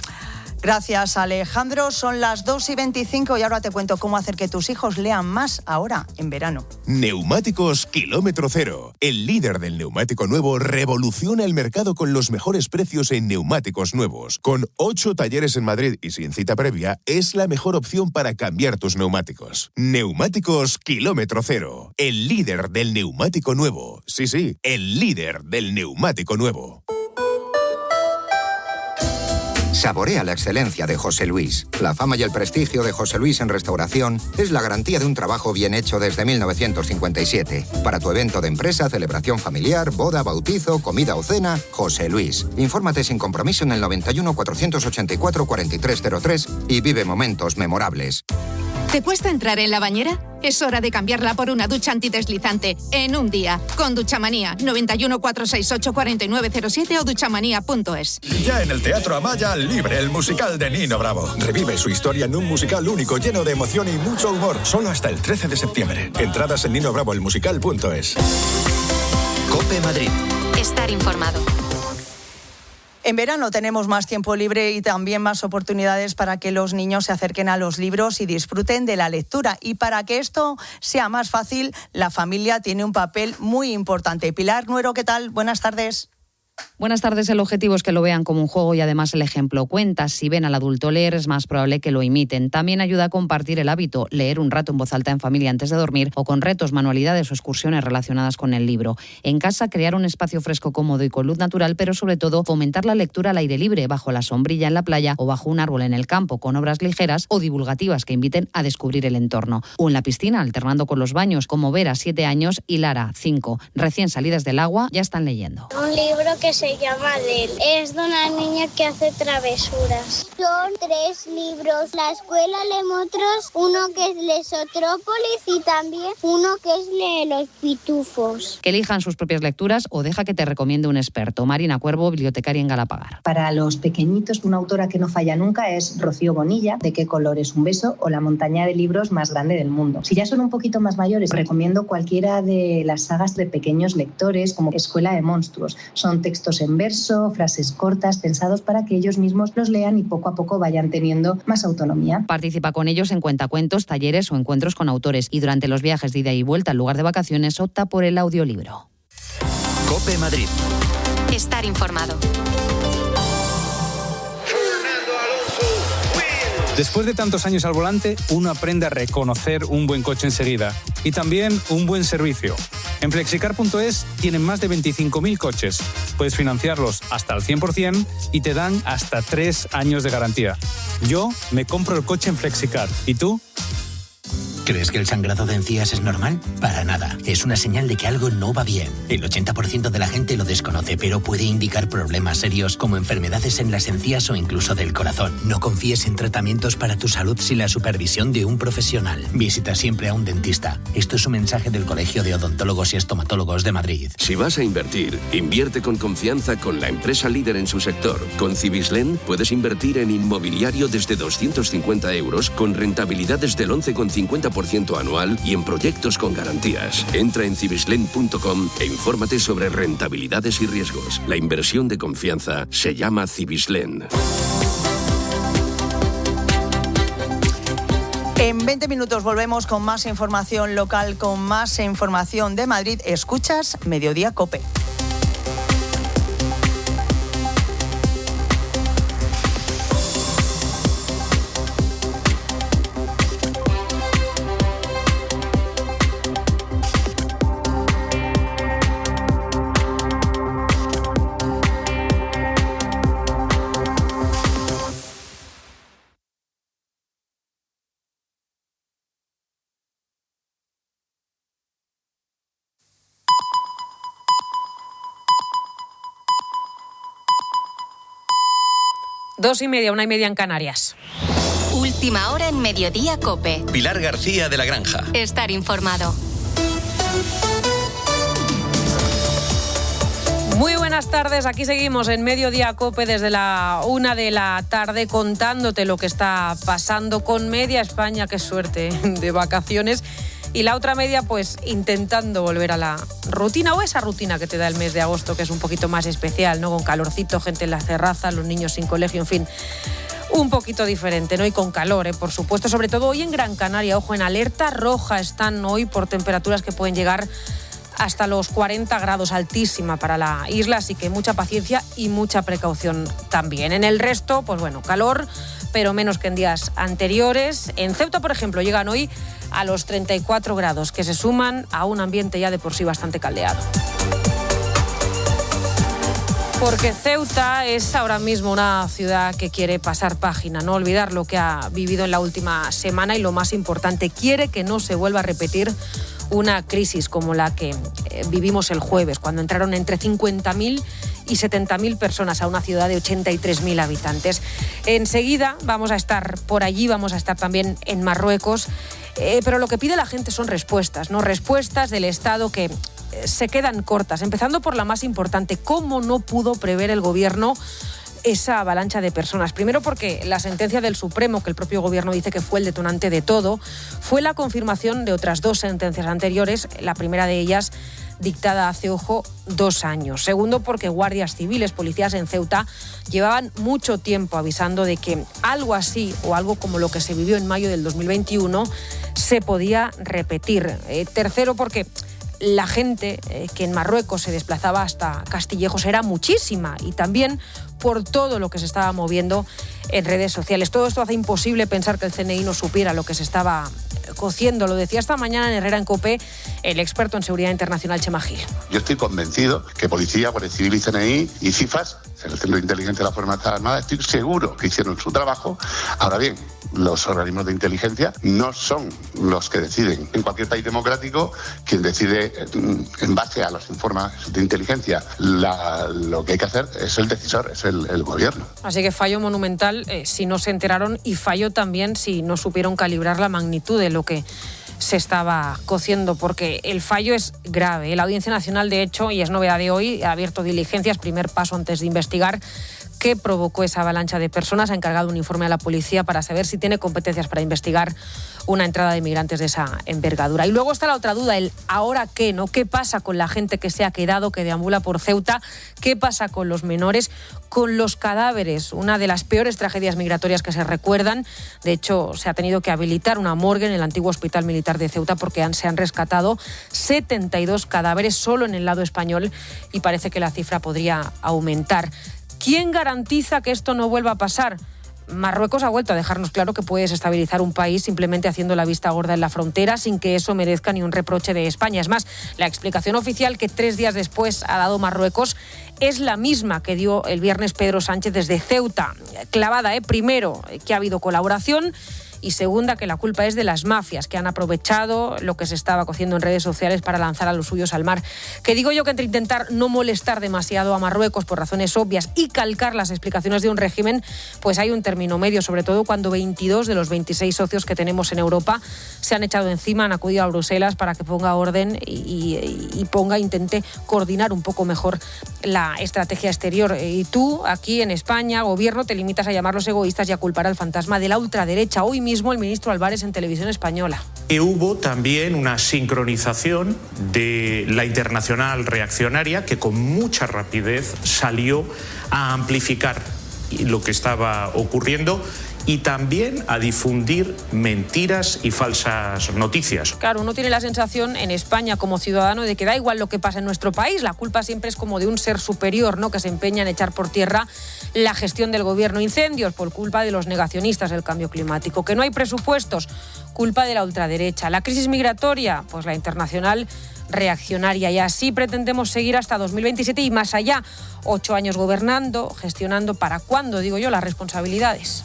Gracias, Alejandro. Son las 2:25 y ahora te cuento cómo hacer que tus hijos lean más ahora, en verano. Neumáticos Kilómetro Cero. El líder del neumático nuevo revoluciona el mercado con los mejores precios en neumáticos nuevos. Con 8 talleres en Madrid y sin cita previa, es la mejor opción para cambiar tus neumáticos. Neumáticos Kilómetro Cero. El líder del neumático nuevo. Sí, el líder del neumático nuevo. Saborea la excelencia de José Luis. La fama y el prestigio de José Luis en restauración es la garantía de un trabajo bien hecho desde 1957. Para tu evento de empresa, celebración familiar, boda, bautizo, comida o cena, José Luis. Infórmate sin compromiso en el 91 484 4303 y vive momentos memorables. ¿Te cuesta entrar en la bañera? Es hora de cambiarla por una ducha antideslizante en un día. Con Duchamanía, 91 468 4907 o duchamanía.es. Ya en el Teatro Amaya, Libre, el musical de Nino Bravo. Revive su historia en un musical único, lleno de emoción y mucho humor. Solo hasta el 13 de septiembre. Entradas en ninobravoelmusical.es. COPE Madrid. Estar informado. En verano tenemos más tiempo libre y también más oportunidades para que los niños se acerquen a los libros y disfruten de la lectura. Y para que esto sea más fácil, la familia tiene un papel muy importante. Pilar Nuero, ¿qué tal? Buenas tardes. Buenas tardes. El objetivo es que lo vean como un juego y además el ejemplo cuenta. Si ven al adulto leer, es más probable que lo imiten. También ayuda a compartir el hábito, leer un rato en voz alta en familia antes de dormir o con retos, manualidades o excursiones relacionadas con el libro. En casa, crear un espacio fresco, cómodo y con luz natural, pero sobre todo fomentar la lectura al aire libre, bajo la sombrilla en la playa o bajo un árbol en el campo, con obras ligeras o divulgativas que inviten a descubrir el entorno. O en la piscina, alternando con los baños, como Vera, 7 años, y Lara, 5. Recién salidas del agua, ya están leyendo. Un libro que se llama Del. Es de una niña que hace travesuras. Son 3 libros. La escuela lee otros, uno que es Lesotrópolis y también uno que es de los pitufos. Que elijan sus propias lecturas o deja que te recomiende un experto. Marina Cuervo, bibliotecaria en Galapagar. Para los pequeñitos, una autora que no falla nunca es Rocío Bonilla, ¿De qué color es un beso? O La montaña de libros más grande del mundo. Si ya son un poquito más mayores, recomiendo cualquiera de las sagas de pequeños lectores, como Escuela de monstruos. Son textos en verso, frases cortas, pensados para que ellos mismos los lean y poco a poco vayan teniendo más autonomía. Participa con ellos en cuentacuentos, talleres o encuentros con autores y durante los viajes de ida y vuelta al lugar de vacaciones opta por el audiolibro. COPE Madrid. Estar informado. Después de tantos años al volante, uno aprende a reconocer un buen coche enseguida y también un buen servicio. En Flexicar.es tienen más de 25.000 coches. Puedes financiarlos hasta al 100% y te dan hasta 3 años de garantía. Yo me compro el coche en Flexicar. ¿Y tú? ¿Crees que el sangrado de encías es normal? Para nada. Es una señal de que algo no va bien. El 80% de la gente lo desconoce, pero puede indicar problemas serios como enfermedades en las encías o incluso del corazón. No confíes en tratamientos para tu salud sin la supervisión de un profesional. Visita siempre a un dentista. Esto es un mensaje del Colegio de Odontólogos y Estomatólogos de Madrid. Si vas a invertir, invierte con confianza con la empresa líder en su sector. Con Cibislen puedes invertir en inmobiliario desde 250 euros con rentabilidades del 11,50% anual y en proyectos con garantías. Entra en cibislen.com e infórmate sobre rentabilidades y riesgos. La inversión de confianza se llama Cibislen. En 20 minutos volvemos con más información local, con más información de Madrid. Escuchas Mediodía COPE. Dos y media, 1:30 en Canarias. Última hora en Mediodía COPE. Pilar García de la Granja. Estar informado. Muy buenas tardes, aquí seguimos en Mediodía COPE desde la 1 de la tarde contándote lo que está pasando con media España, qué suerte, de vacaciones. Y la otra media, pues, intentando volver a la rutina o esa rutina que te da el mes de agosto, que es un poquito más especial, ¿no? Con calorcito, gente en las terrazas, los niños sin colegio, en fin, un poquito diferente, ¿no? Y con calor, por supuesto, sobre todo hoy en Gran Canaria. Ojo, en alerta roja están hoy por temperaturas que pueden llegar hasta los 40 grados, altísima para la isla, así que mucha paciencia y mucha precaución también. En el resto, pues bueno, calor, pero menos que en días anteriores. En Ceuta, por ejemplo, llegan hoy a los 34 grados, que se suman a un ambiente ya de por sí bastante caldeado. Porque Ceuta es ahora mismo una ciudad que quiere pasar página, no olvidar lo que ha vivido en la última semana y lo más importante, quiere que no se vuelva a repetir una crisis como la que vivimos el jueves, cuando entraron entre 50.000 y 70.000 personas a una ciudad de 83.000 habitantes. Enseguida vamos a estar por allí, vamos a estar también en Marruecos, pero lo que pide la gente son respuestas, ¿no? Respuestas del Estado que se quedan cortas, empezando por la más importante: ¿cómo no pudo prever el gobierno esa avalancha de personas? Primero porque la sentencia del Supremo, que el propio gobierno dice que fue el detonante de todo, fue la confirmación de otras dos sentencias anteriores, la primera de ellas dictada hace, ojo, 2 años. Segundo, porque guardias civiles, policías en Ceuta, llevaban mucho tiempo avisando de que algo así o algo como lo que se vivió en mayo del 2021 se podía repetir. Tercero, porque la gente que en Marruecos se desplazaba hasta Castillejos era muchísima, y también por todo lo que se estaba moviendo en redes sociales. Todo esto hace imposible pensar que el CNI no supiera lo que se estaba cociendo. Lo decía esta mañana en Herrera en COPE el experto en seguridad internacional, Chema Gil. Yo estoy convencido que Policía, Guardia Civil y CNI y CIFAS, el Centro de Inteligencia de las Fuerzas Armadas, estoy seguro que hicieron su trabajo. Ahora bien, los organismos de inteligencia no son los que deciden. En cualquier país democrático, quien decide en base a los informes de inteligencia lo que hay que hacer es el decisor, es el gobierno. Así que fallo monumental si no se enteraron, y fallo también si no supieron calibrar la magnitud de lo que se estaba cociendo, porque el fallo es grave. La Audiencia Nacional, de hecho, y es novedad de hoy, ha abierto diligencias, primer paso antes de investigar qué provocó esa avalancha de personas. Ha encargado un informe a la policía para saber si tiene competencias para investigar una entrada de migrantes de esa envergadura. Y luego está la otra duda, el ¿ahora qué? ¿No? ¿Qué pasa con la gente que se ha quedado, que deambula por Ceuta? ¿Qué pasa con los menores? Con los cadáveres, una de las peores tragedias migratorias que se recuerdan. De hecho, se ha tenido que habilitar una morgue en el antiguo Hospital Militar de Ceuta porque se han rescatado 72 cadáveres solo en el lado español, y parece que la cifra podría aumentar. ¿Quién garantiza que esto no vuelva a pasar? Marruecos ha vuelto a dejarnos claro que puede desestabilizar un país simplemente haciendo la vista gorda en la frontera, sin que eso merezca ni un reproche de España. Es más, la explicación oficial que 3 días después ha dado Marruecos es la misma que dio el viernes Pedro Sánchez desde Ceuta. Clavada, primero, que ha habido colaboración, y segunda, que la culpa es de las mafias, que han aprovechado lo que se estaba cociendo en redes sociales para lanzar a los suyos al mar. Que digo yo que entre intentar no molestar demasiado a Marruecos por razones obvias y calcar las explicaciones de un régimen, pues hay un término medio, sobre todo cuando 22 de los 26 socios que tenemos en Europa se han echado encima, han acudido a Bruselas para que ponga orden y intente coordinar un poco mejor la estrategia exterior. Y tú, aquí en España, gobierno, te limitas a llamarlos egoístas y a culpar al fantasma de la ultraderecha. Hoy mismo el ministro Álvarez en Televisión Española. Hubo también una sincronización de la internacional reaccionaria que con mucha rapidez salió a amplificar lo que estaba ocurriendo y también a difundir mentiras y falsas noticias. Claro, uno tiene la sensación en España como ciudadano de que da igual lo que pasa en nuestro país, la culpa siempre es como de un ser superior, ¿no?, que se empeña en echar por tierra la gestión del gobierno. Incendios por culpa de los negacionistas del cambio climático. Que no hay presupuestos, culpa de la ultraderecha. La crisis migratoria, pues la internacional reaccionaria. Y así pretendemos seguir hasta 2027 y más allá. 8 años gobernando, gestionando. ¿Para cuándo, digo yo, las responsabilidades?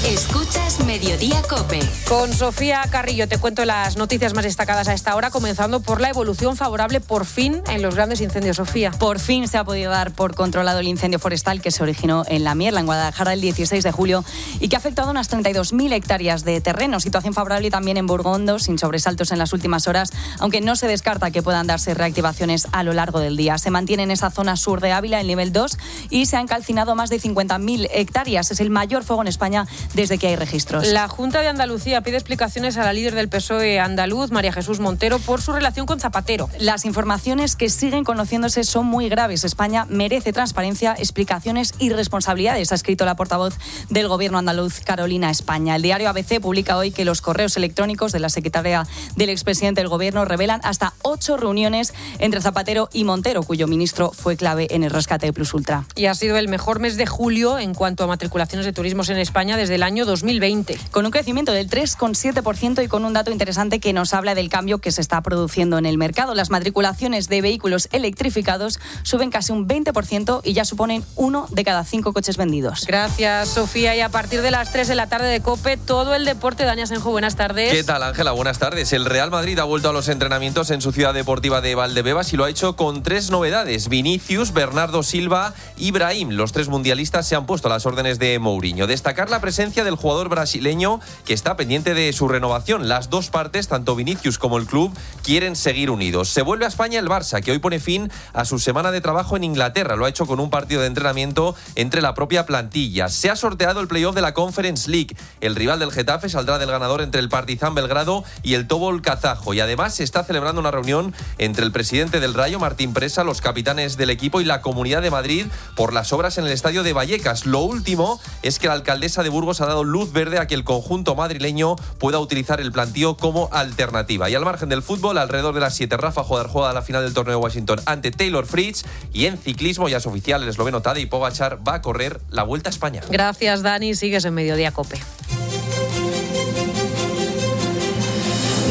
Escuchas Mediodía COPE. Con Sofía Carrillo te cuento las noticias más destacadas a esta hora, comenzando por la evolución favorable por fin en los grandes incendios. Sofía. Por fin se ha podido dar por controlado el incendio forestal que se originó en La Mierla, en Guadalajara, el 16 de julio y que ha afectado a unas 32.000 hectáreas de terreno. Situación favorable también en Burgondo, sin sobresaltos en las últimas horas, aunque no se descarta que puedan darse reactivaciones a lo largo del día. Se mantiene en esa zona sur de Ávila el nivel 2 y se han calcinado más de 50.000 hectáreas. Es el mayor fuego en España desde que hay registros. La Junta de Andalucía pide explicaciones a la líder del PSOE andaluz, María Jesús Montero, por su relación con Zapatero. Las informaciones que siguen conociéndose son muy graves. España merece transparencia, explicaciones y responsabilidades, ha escrito la portavoz del Gobierno andaluz, Carolina España. El diario ABC publica hoy que los correos electrónicos de la secretaria del expresidente del Gobierno revelan hasta 8 reuniones entre Zapatero y Montero, cuyo ministro fue clave en el rescate de Plus Ultra. Y ha sido el mejor mes de julio en cuanto a matriculaciones de turismos en España desde el año 2020. Con un crecimiento del 3,7% y con un dato interesante que nos habla del cambio que se está produciendo en el mercado. Las matriculaciones de vehículos electrificados suben casi un 20% y ya suponen 1 de cada 5 coches vendidos. Gracias, Sofía. Y a partir de las 3 de la tarde de COPE, todo el deporte. Dani Asenjo, buenas tardes. ¿Qué tal, Ángela? Buenas tardes. El Real Madrid ha vuelto a los entrenamientos en su ciudad deportiva de Valdebebas y lo ha hecho con 3 novedades. Vinicius, Bernardo Silva y Brahim. Los 3 mundialistas se han puesto a las órdenes de Mourinho. Destacar la presencia del jugador brasileño que está pendiente de su renovación. Las dos partes, tanto Vinicius como el club, quieren seguir unidos. Se vuelve a España el Barça, que hoy pone fin a su semana de trabajo en Inglaterra. Lo ha hecho con un partido de entrenamiento entre la propia plantilla. Se ha sorteado el playoff de la Conference League. El rival del Getafe saldrá del ganador entre el Partizan Belgrado y el Tobol kazajo. Y además se está celebrando una reunión entre el presidente del Rayo, Martín Presa, los capitanes del equipo y la Comunidad de Madrid por las obras en el estadio de Vallecas. Lo último es que la alcaldesa de Burgos ha dado luz verde a que el conjunto madrileño pueda utilizar el plantío como alternativa. Y al margen del fútbol, alrededor de las 7, Rafa Joder juega la final del torneo de Washington ante Taylor Fritz. Y en ciclismo ya es oficial, el esloveno Tadej Pogačar va a correr la Vuelta a España. Gracias, Dani. Sigues en Mediodía COPE.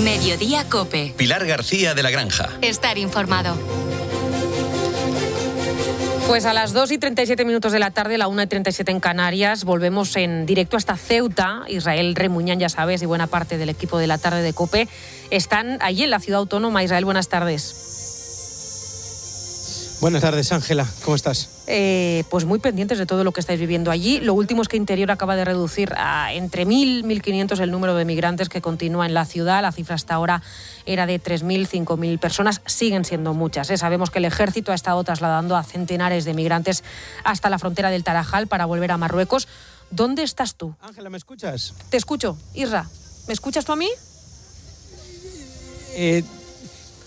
Mediodía COPE. Pilar García de la Granja. Estar informado. Pues a las 2:37 de la tarde, la 1:37 en Canarias, volvemos en directo hasta Ceuta. Israel Remuñán, ya sabes, y buena parte del equipo de la tarde de COPE están allí en la ciudad autónoma. Israel, buenas tardes. Buenas tardes, Ángela. ¿Cómo estás? Pues muy pendientes de todo lo que estáis viviendo allí. Lo último es que Interior acaba de reducir a entre 1.000 y 1.500 el número de migrantes que continúa en la ciudad. La cifra hasta ahora era de 3.000, 5.000 personas. Siguen siendo muchas. Sabemos que el ejército ha estado trasladando a centenares de migrantes hasta la frontera del Tarajal para volver a Marruecos. ¿Dónde estás tú? Ángela, ¿me escuchas? Te escucho. Isra, ¿me escuchas tú a mí?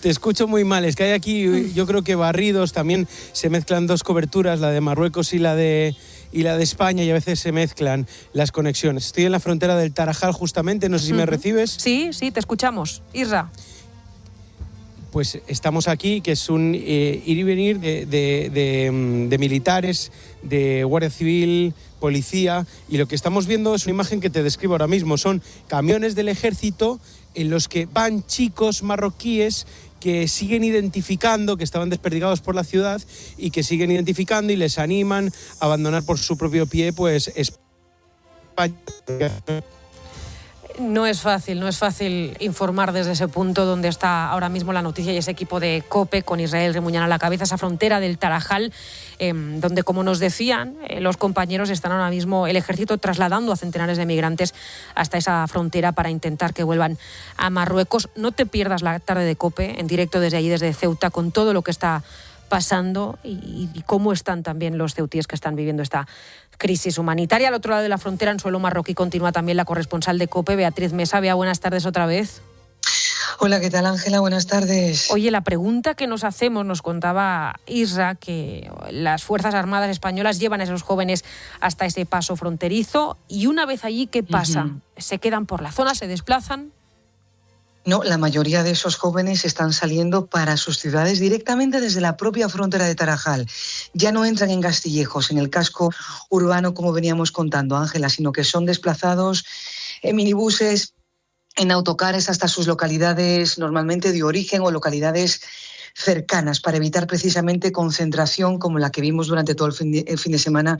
Te escucho muy mal, es que hay aquí, yo creo que barridos, también se mezclan dos coberturas, la de Marruecos y la de España, y a veces se mezclan las conexiones. Estoy en la frontera del Tarajal justamente, no sé si me recibes. Sí, te escuchamos. Isra. Pues estamos aquí, que es un ir y venir de militares, de Guardia Civil, policía, y lo que estamos viendo es una imagen que te describo ahora mismo. Son camiones del ejército en los que van chicos marroquíes que siguen identificando, que estaban desperdigados por la ciudad y que siguen identificando y les animan a abandonar por su propio pie, pues España. No es fácil informar desde ese punto donde está ahora mismo la noticia y ese equipo de COPE con Israel Remuñán a la cabeza, esa frontera del Tarajal, donde, como nos decían los compañeros, están ahora mismo el ejército trasladando a centenares de migrantes hasta esa frontera para intentar que vuelvan a Marruecos. No te pierdas la tarde de COPE en directo desde allí, desde Ceuta, con todo lo que está pasando y cómo están también los ceutíes que están viviendo esta crisis humanitaria. Al otro lado de la frontera, en suelo marroquí, continúa también la corresponsal de COPE, Beatriz Mesa. Bea, buenas tardes otra vez. Hola, ¿qué tal, Ángela? Buenas tardes. Oye, la pregunta que nos hacemos, nos contaba Isra, que las Fuerzas Armadas españolas llevan a esos jóvenes hasta ese paso fronterizo y una vez allí, ¿qué pasa? ¿Se quedan por la zona, se desplazan? No, la mayoría de esos jóvenes están saliendo para sus ciudades directamente desde la propia frontera de Tarajal. Ya no entran en Castillejos, en el casco urbano, como veníamos contando, Ángela, sino que son desplazados en minibuses, en autocares hasta sus localidades normalmente de origen o localidades cercanas, para evitar precisamente concentración como la que vimos durante todo el fin de semana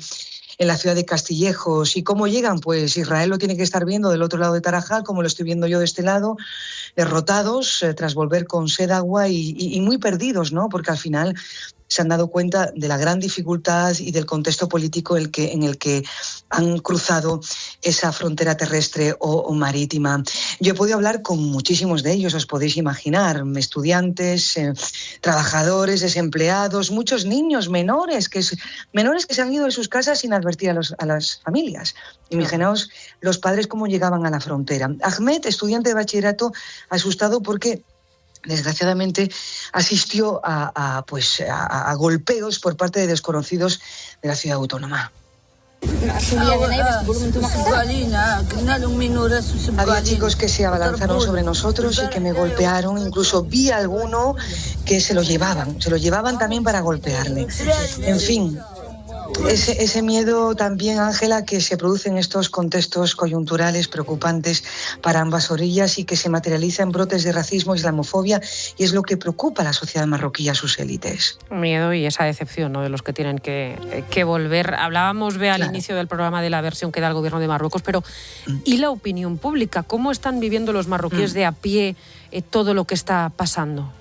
en la ciudad de Castillejos. ¿Y cómo llegan? Pues Israel lo tiene que estar viendo del otro lado de Tarajal, como lo estoy viendo yo de este lado, derrotados tras volver con sed, agua y muy perdidos, ¿no? Porque al final se han dado cuenta de la gran dificultad y del contexto político en el que han cruzado esa frontera terrestre o marítima. Yo he podido hablar con muchísimos de ellos, os podéis imaginar, estudiantes, trabajadores, desempleados, muchos niños menores que se han ido de sus casas sin advertir a las familias. Imaginaos los padres cómo llegaban a la frontera. Ahmed, estudiante de bachillerato, asustado porque desgraciadamente asistió a golpeos por parte de desconocidos de la ciudad autónoma. Había chicos que se abalanzaron sobre nosotros y que me golpearon, incluso vi a alguno que se lo llevaban también para golpearme. En fin, ese miedo también, Ángela, que se produce en estos contextos coyunturales preocupantes para ambas orillas y que se materializa en brotes de racismo, islamofobia, y es lo que preocupa a la sociedad marroquí y a sus élites. Miedo y esa decepción, ¿no?, de los que tienen que volver. Hablábamos, Bea, al inicio del programa de la versión que da el gobierno de Marruecos, pero ¿y la opinión pública? ¿Cómo están viviendo los marroquíes de a pie todo lo que está pasando?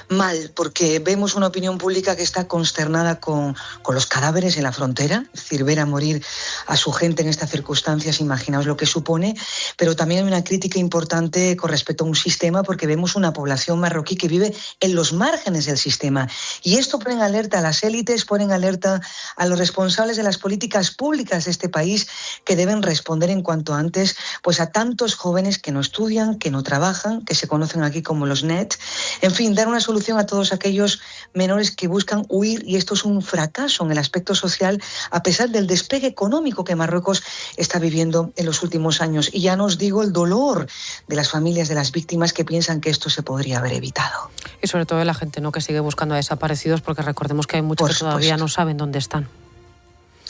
Mal, porque vemos una opinión pública que está consternada con los cadáveres en la frontera, es decir, ver a morir a su gente en estas circunstancias, imaginaos lo que supone, pero también hay una crítica importante con respecto a un sistema, porque vemos una población marroquí que vive en los márgenes del sistema, y esto pone en alerta a las élites, pone en alerta a los responsables de las políticas públicas de este país, que deben responder en cuanto antes pues a tantos jóvenes que no estudian, que no trabajan, que se conocen aquí como los NET, en fin, dar una solución a todos aquellos menores que buscan huir, y esto es un fracaso en el aspecto social a pesar del despegue económico que Marruecos está viviendo en los últimos años. Y ya no os digo el dolor de las familias de las víctimas que piensan que esto se podría haber evitado. Y sobre todo de la gente, ¿no?, que sigue buscando a desaparecidos, porque recordemos que hay muchos que todavía no saben dónde están.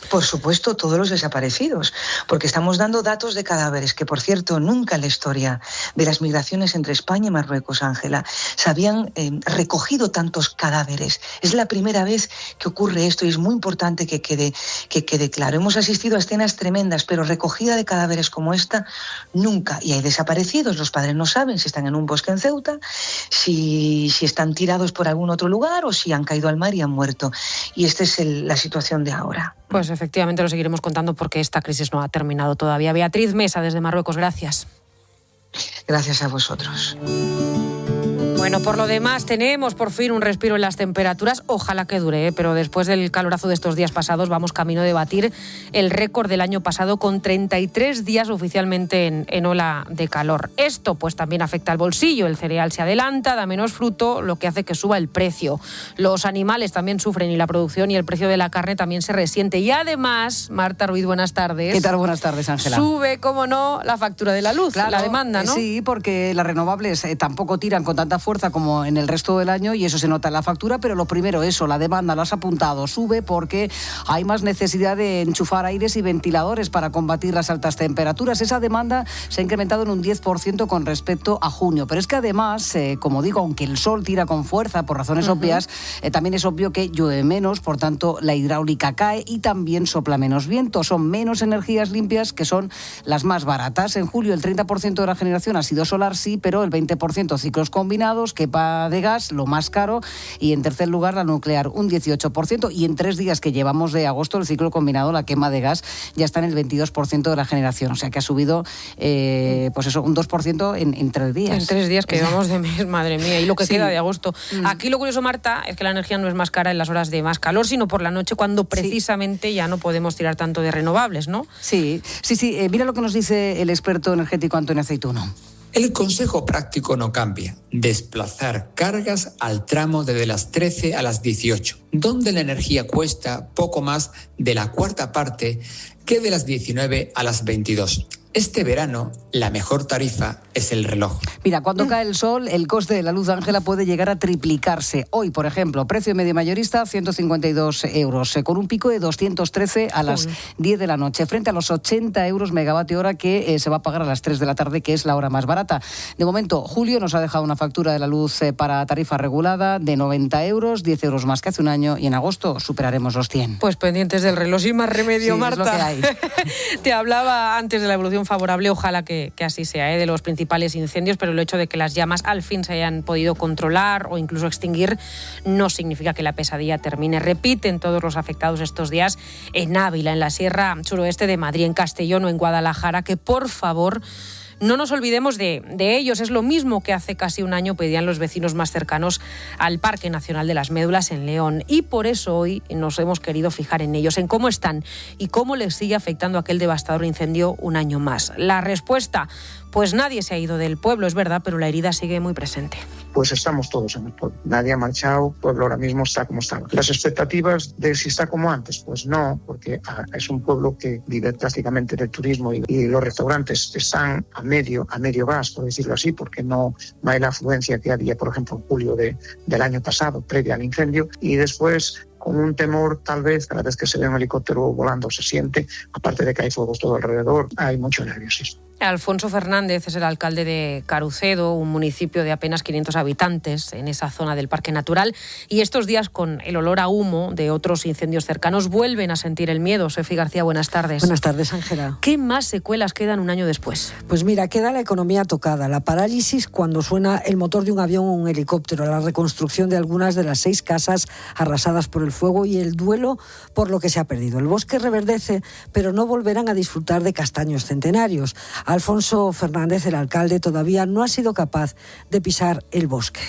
Por supuesto, todos los desaparecidos, porque estamos dando datos de cadáveres que, por cierto, nunca en la historia de las migraciones entre España y Marruecos, Ángela, se habían recogido tantos cadáveres. Es la primera vez que ocurre esto y es muy importante que quede claro. Hemos asistido a escenas tremendas, pero recogida de cadáveres como esta, nunca. Y hay desaparecidos, los padres no saben si están en un bosque en Ceuta, si están tirados por algún otro lugar o si han caído al mar y han muerto. Y esta es la situación de ahora. Pues efectivamente lo seguiremos contando porque esta crisis no ha terminado todavía. Beatriz Mesa, desde Marruecos, gracias. Gracias a vosotros. Bueno, por lo demás tenemos por fin un respiro en las temperaturas, ojalá que dure, pero después del calorazo de estos días pasados vamos camino de batir el récord del año pasado con 33 días oficialmente en ola de calor. Esto pues también afecta al bolsillo, el cereal se adelanta, da menos fruto, lo que hace que suba el precio. Los animales también sufren y la producción y el precio de la carne también se resiente. Y además, Marta Ruiz, buenas tardes. ¿Qué tal? Buenas tardes, Ángela. Sube, cómo no, la factura de la luz, claro, la demanda, ¿no? Sí, porque las renovables tampoco tiran con tanta fuerza fuerza como en el resto del año y eso se nota en la factura, pero lo primero eso, la demanda, lo has apuntado, sube porque hay más necesidad de enchufar aires y ventiladores para combatir las altas temperaturas. Esa demanda se ha incrementado en un 10% con respecto a junio, pero es que además, como digo, aunque el sol tira con fuerza por razones obvias, también es obvio que llueve menos, por tanto la hidráulica cae y también sopla menos viento. Son menos energías limpias que son las más baratas. En julio el 30% de la generación ha sido solar, sí, pero el 20% ciclos combinados, quepa de gas, lo más caro, y en tercer lugar la nuclear, un 18%, y en 3 días que llevamos de agosto el ciclo combinado, la quema de gas, ya está en el 22% de la generación, o sea que ha subido pues eso, un 2% en 3 días. En 3 días que llevamos de mes, madre mía, y lo que queda de agosto. Aquí lo curioso, Marta, es que la energía no es más cara en las horas de más calor, sino por la noche, cuando precisamente ya no podemos tirar tanto de renovables, ¿no? Sí. Mira lo que nos dice el experto energético Antonio Aceituno. El consejo práctico no cambia. Desplazar cargas al tramo desde las 13 a las 18, donde la energía cuesta poco más de la cuarta parte que de las 19 a las 22. Este verano, la mejor tarifa es el reloj. Mira, cuando cae el sol, el coste de la luz, Ángela, puede llegar a triplicarse. Hoy, por ejemplo, precio medio mayorista, 152 euros, con un pico de 213 a las 10 de la noche, frente a los 80 euros megavatio hora que se va a pagar a las 3 de la tarde, que es la hora más barata. De momento, julio nos ha dejado una factura de la luz para tarifa regulada de 90 euros, 10 euros más que hace un año, y en agosto superaremos los 100. Pues pendientes del reloj, sin más remedio, Marta. Es lo que hay. Te hablaba antes de la evolución favorable, ojalá que así sea, de los principales incendios, pero el hecho de que las llamas al fin se hayan podido controlar o incluso extinguir no significa que la pesadilla termine. Repiten todos los afectados estos días en Ávila, en la sierra suroeste de Madrid, en Castellón o en Guadalajara, que por favor no nos olvidemos de ellos. Es lo mismo que hace casi un año pedían los vecinos más cercanos al Parque Nacional de las Médulas en León. Y por eso hoy nos hemos querido fijar en ellos, en cómo están y cómo les sigue afectando aquel devastador incendio un año más. La respuesta, pues nadie se ha ido del pueblo, es verdad, pero la herida sigue muy presente. Pues estamos todos en el pueblo. Nadie ha marchado, el pueblo ahora mismo está como estaba. Las expectativas de si está como antes, pues no, porque es un pueblo que vive prácticamente del turismo y los restaurantes están a medio gas, por decirlo así, porque no hay la afluencia que había, por ejemplo, en julio del año pasado, previo al incendio, y después con un temor, tal vez, cada vez que se ve un helicóptero volando se siente, aparte de que hay fuegos todo alrededor, hay mucho nerviosismo. Alfonso Fernández es el alcalde de Carucedo, un municipio de apenas 500 habitantes en esa zona del Parque Natural, y estos días, con el olor a humo de otros incendios cercanos, vuelven a sentir el miedo. Sofi García, buenas tardes. Buenas tardes, Ángela. ¿Qué más secuelas quedan un año después? Pues mira, queda la economía tocada, la parálisis cuando suena el motor de un avión o un helicóptero, la reconstrucción de algunas de las 6 casas arrasadas por el fuego y el duelo por lo que se ha perdido. El bosque reverdece, pero no volverán a disfrutar de castaños centenarios. Alfonso Fernández, el alcalde, todavía no ha sido capaz de pisar el bosque.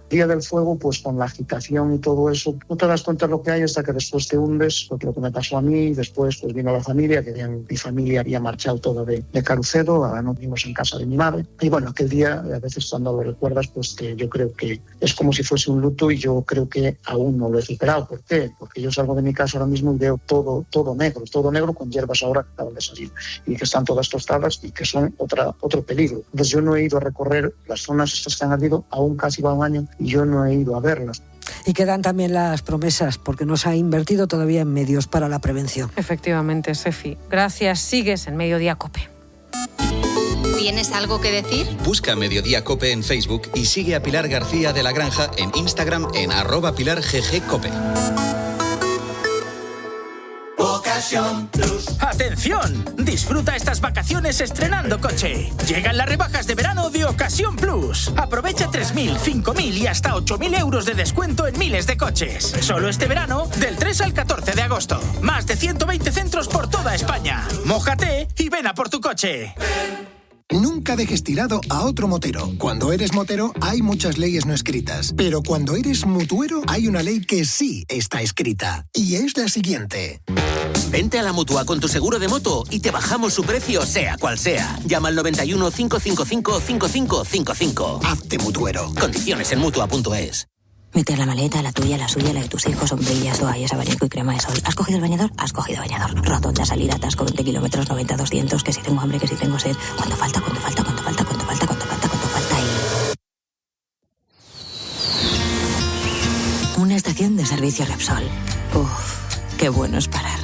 Día del fuego, pues con la agitación y todo eso, no te das cuenta de lo que hay hasta que después te hundes, porque lo que me pasó a mí, y después pues vino la familia, que mi familia había marchado toda de Carucedo, ahora nos vimos en casa de mi madre, y bueno, aquel día, a veces cuando lo recuerdas, pues que yo creo que es como si fuese un luto, y yo creo que aún no lo he superado. ¿Por qué? Porque yo salgo de mi casa ahora mismo y veo todo negro con hierbas ahora que acaban de salir, y que están todas tostadas y que son otro peligro. Entonces yo no he ido a recorrer las zonas estas que han ardido, aún casi va un año, y yo no he ido a verlas. Y quedan también las promesas, porque no se ha invertido todavía en medios para la prevención. Efectivamente, Sefi. Gracias. Sigues en Mediodía COPE. ¿Tienes algo que decir? Busca Mediodía COPE en Facebook y sigue a Pilar García de la Granja en Instagram en @PilarGGCope. Ocasión Plus. ¡Atención! Disfruta estas vacaciones estrenando coche. Llegan las rebajas de verano de Ocasión Plus. Aprovecha 3.000, 5.000 y hasta 8.000 euros de descuento en miles de coches. Solo este verano, del 3 al 14 de agosto. Más de 120 centros por toda España. Mójate y ven a por tu coche. Nunca dejes tirado a otro motero. Cuando eres motero hay muchas leyes no escritas, pero cuando eres mutuero hay una ley que sí está escrita, y es la siguiente. Vente a la Mutua con tu seguro de moto y te bajamos su precio sea cual sea. Llama al 91 555 5555. Hazte mutuero. Condiciones en Mutua.es. Mete la maleta, la tuya, la suya, la de tus hijos, sombrillas, toallas, abanico y crema de sol. ¿Has cogido el bañador? Has cogido bañador. Rotonda, salida, atasco, 20 kilómetros, 90, 200, que si tengo hambre, que si tengo sed. ¿Cuánto falta? ¿Cuánto falta? ¿Cuánto falta? ¿Cuánto falta? ¿Cuánto falta? ¿Cuánto falta? de servicio Repsol. Uf, qué bueno es parar.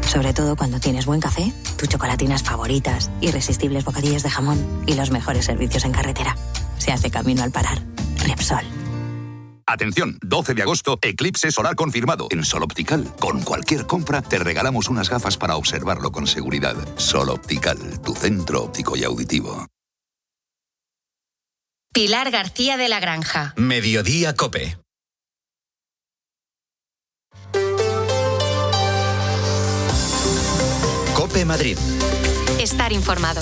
Sobre todo cuando tienes buen café, tus chocolatinas favoritas, irresistibles bocadillos de jamón y los mejores servicios en carretera. Se hace camino al parar. Repsol. Atención, 12 de agosto, eclipse solar confirmado en Sol Optical. Con cualquier compra te regalamos unas gafas para observarlo con seguridad. Sol Optical, tu centro óptico y auditivo. Pilar García de la Granja. Mediodía COPE. COPE Madrid. Estar informado.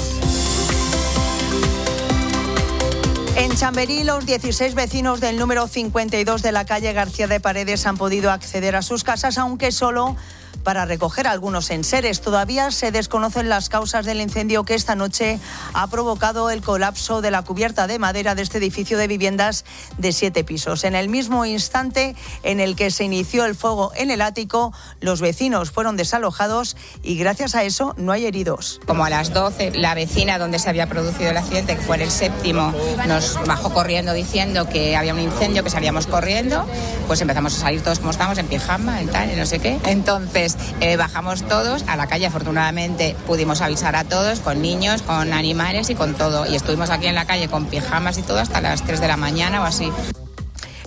En Chamberí, los 16 vecinos del número 52 de la calle García de Paredes han podido acceder a sus casas, aunque solo para recoger algunos enseres. Todavía se desconocen las causas del incendio que esta noche ha provocado el colapso de la cubierta de madera de este edificio de viviendas de 7 pisos. En el mismo instante en el que se inició el fuego en el ático, los vecinos fueron desalojados y gracias a eso no hay heridos. Como a las 12, la vecina donde se había producido el accidente, que fue en el 7º, nos bajó corriendo diciendo que había un incendio, que salíamos corriendo. Pues empezamos a salir todos como estábamos, en pijama, en tal, y no sé qué. Entonces bajamos todos a la calle. Afortunadamente pudimos avisar a todos, con niños, con animales y con todo. Y estuvimos aquí en la calle con pijamas y todo hasta las 3 de la mañana o así.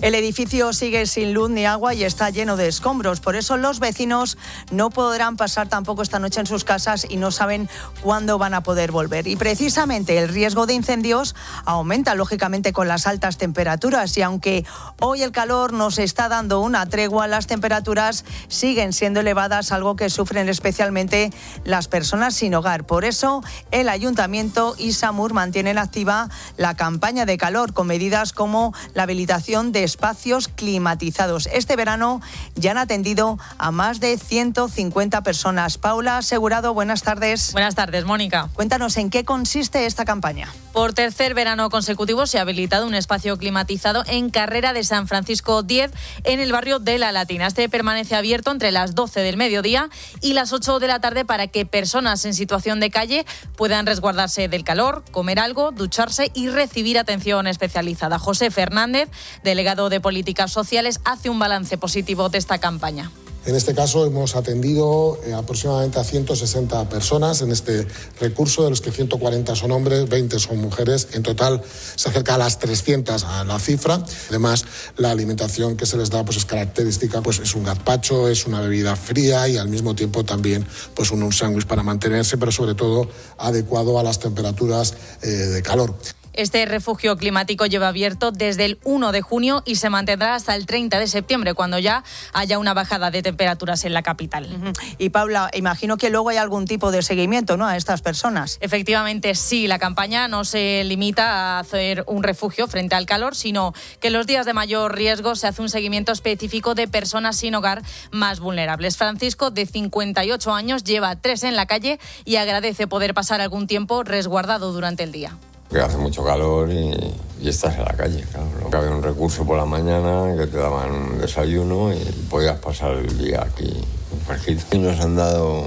El edificio sigue sin luz ni agua y está lleno de escombros. Por eso los vecinos no podrán pasar tampoco esta noche en sus casas y no saben cuándo van a poder volver. Y precisamente el riesgo de incendios aumenta lógicamente con las altas temperaturas. Y aunque hoy el calor nos está dando una tregua, las temperaturas siguen siendo elevadas, algo que sufren especialmente las personas sin hogar. Por eso el Ayuntamiento y SAMUR mantienen activa la campaña de calor con medidas como la habilitación de espacios climatizados. Este verano ya han atendido a más de 150 personas. Paula Asegurado, buenas tardes. Buenas tardes, Mónica. Cuéntanos en qué consiste esta campaña. Por tercer verano consecutivo se ha habilitado un espacio climatizado en Carrera de San Francisco 10 en el barrio de La Latina. Este permanece abierto entre las 12 del mediodía y las 8 de la tarde para que personas en situación de calle puedan resguardarse del calor, comer algo, ducharse y recibir atención especializada. José Fernández, delegado de Políticas Sociales, hace un balance positivo de esta campaña. En este caso hemos atendido aproximadamente a 160 personas en este recurso, de los que 140 son hombres, 20 son mujeres. En total se acerca a las 300 a la cifra. Además, la alimentación que se les da pues es característica, pues es un gazpacho, es una bebida fría y al mismo tiempo también pues un sándwich para mantenerse, pero sobre todo adecuado a las temperaturas de calor. Este refugio climático lleva abierto desde el 1 de junio y se mantendrá hasta el 30 de septiembre, cuando ya haya una bajada de temperaturas en la capital. Y Paula, imagino que luego hay algún tipo de seguimiento, ¿no?, a estas personas. Efectivamente, sí. La campaña no se limita a hacer un refugio frente al calor, sino que en los días de mayor riesgo se hace un seguimiento específico de personas sin hogar más vulnerables. Francisco, de 58 años, lleva 3 en la calle y agradece poder pasar algún tiempo resguardado durante el día. Que hace mucho calor y estás en la calle, claro. ¿No? Había un recurso por la mañana que te daban un desayuno y podías pasar el día aquí fresquito. Y nos han dado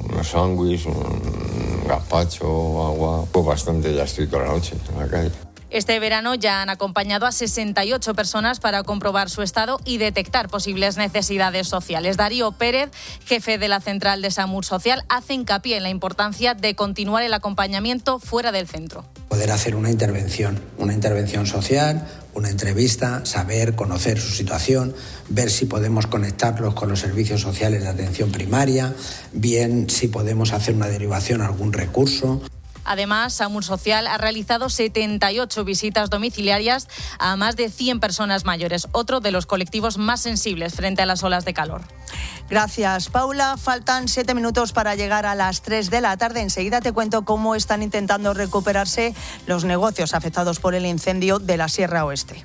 unos sándwiches, un gazpacho, agua. Pues bastante, ya estoy toda la noche en la calle. Este verano ya han acompañado a 68 personas para comprobar su estado y detectar posibles necesidades sociales. Darío Pérez, jefe de la Central de SAMUR Social, hace hincapié en la importancia de continuar el acompañamiento fuera del centro. Poder hacer una intervención social, una entrevista, saber, conocer su situación, ver si podemos conectarlos con los servicios sociales de atención primaria, bien si podemos hacer una derivación a algún recurso. Además, SAMUR Social ha realizado 78 visitas domiciliarias a más de 100 personas mayores, otro de los colectivos más sensibles frente a las olas de calor. Gracias, Paula. Faltan 7 minutos para llegar a las 3 de la tarde. Enseguida te cuento cómo están intentando recuperarse los negocios afectados por el incendio de la Sierra Oeste.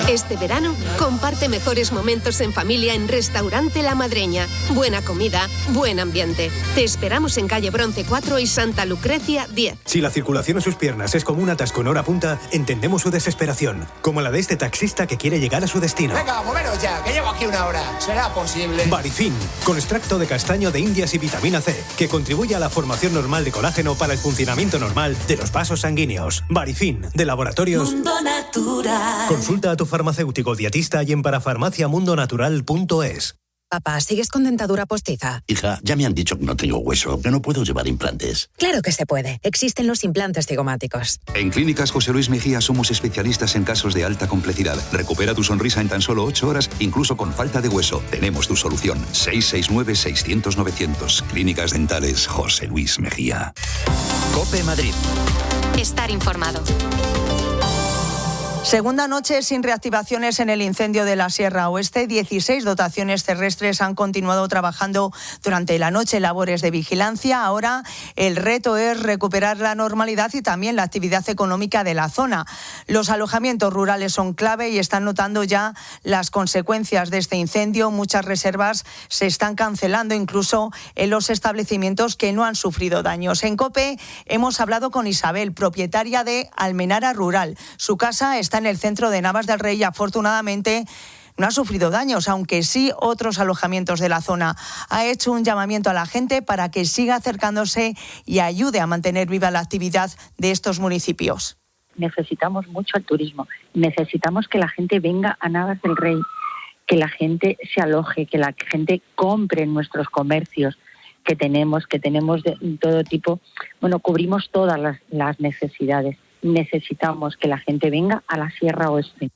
Este verano, comparte mejores momentos en familia en Restaurante La Madreña. Buena comida, buen ambiente. Te esperamos en Calle Bronce 4 y Santa Lucrecia 10. Si la circulación en sus piernas es como un atasco en hora punta, entendemos su desesperación. Como la de este taxista que quiere llegar a su destino. Venga, moveros ya, que llevo aquí una hora. ¿Será posible? Barifin, con extracto de castaño de indias y vitamina C, que contribuye a la formación normal de colágeno para el funcionamiento normal de los vasos sanguíneos. Barifin, de Laboratorios Mundo Natural. Consulta a tu tu farmacéutico dietista y en parafarmaciamundonatural.es. Papá, ¿sigues con dentadura postiza? Hija, ya me han dicho que no tengo hueso, que no puedo llevar implantes. Claro que se puede. Existen los implantes cigomáticos. En Clínicas José Luis Mejía somos especialistas en casos de alta complejidad. Recupera tu sonrisa en tan solo 8 horas, incluso con falta de hueso. Tenemos tu solución. 669-600-900. Clínicas Dentales José Luis Mejía. COPE Madrid. Estar informado. Segunda noche sin reactivaciones en el incendio de la Sierra Oeste. 16 dotaciones terrestres han continuado trabajando durante la noche en labores de vigilancia. Ahora el reto es recuperar la normalidad y también la actividad económica de la zona. Los alojamientos rurales son clave y están notando ya las consecuencias de este incendio. Muchas reservas se están cancelando, incluso en los establecimientos que no han sufrido daños. En COPE hemos hablado con Isabel, propietaria de Almenara Rural. Su casa está en el centro de Navas del Rey y afortunadamente no ha sufrido daños, aunque sí otros alojamientos de la zona. Ha hecho un llamamiento a la gente para que siga acercándose y ayude a mantener viva la actividad de estos municipios. Necesitamos mucho el turismo, necesitamos que la gente venga a Navas del Rey, que la gente se aloje, que la gente compre en nuestros comercios que tenemos de todo tipo. Bueno, cubrimos todas las necesidades. Necesitamos que la gente venga a la Sierra Oeste.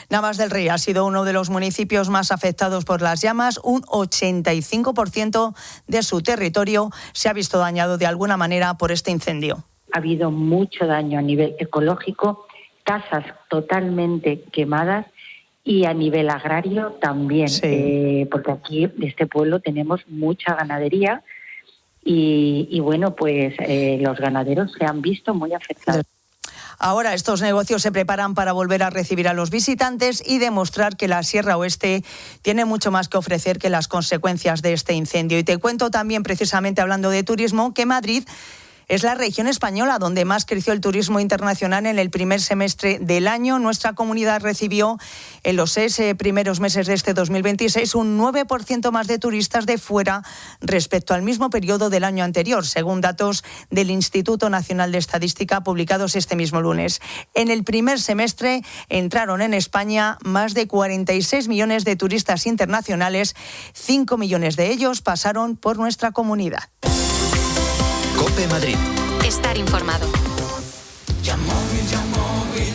Navas del Rey ha sido uno de los municipios más afectados por las llamas. Un 85% de su territorio se ha visto dañado de alguna manera por este incendio. Ha habido mucho daño a nivel ecológico, casas totalmente quemadas y a nivel agrario también, sí. Porque aquí de este pueblo tenemos mucha ganadería y bueno, pues los ganaderos se han visto muy afectados. Ahora estos negocios se preparan para volver a recibir a los visitantes y demostrar que la Sierra Oeste tiene mucho más que ofrecer que las consecuencias de este incendio. Y te cuento también, precisamente hablando de turismo, que Madrid es la región española donde más creció el turismo internacional en el primer semestre del año. Nuestra comunidad recibió en los 6 primeros meses de este 2026 un 9% más de turistas de fuera respecto al mismo periodo del año anterior, según datos del Instituto Nacional de Estadística publicados este mismo lunes. En el primer semestre entraron en España más de 46 millones de turistas internacionales, 5 millones de ellos pasaron por nuestra comunidad. COPE Madrid. Estar informado.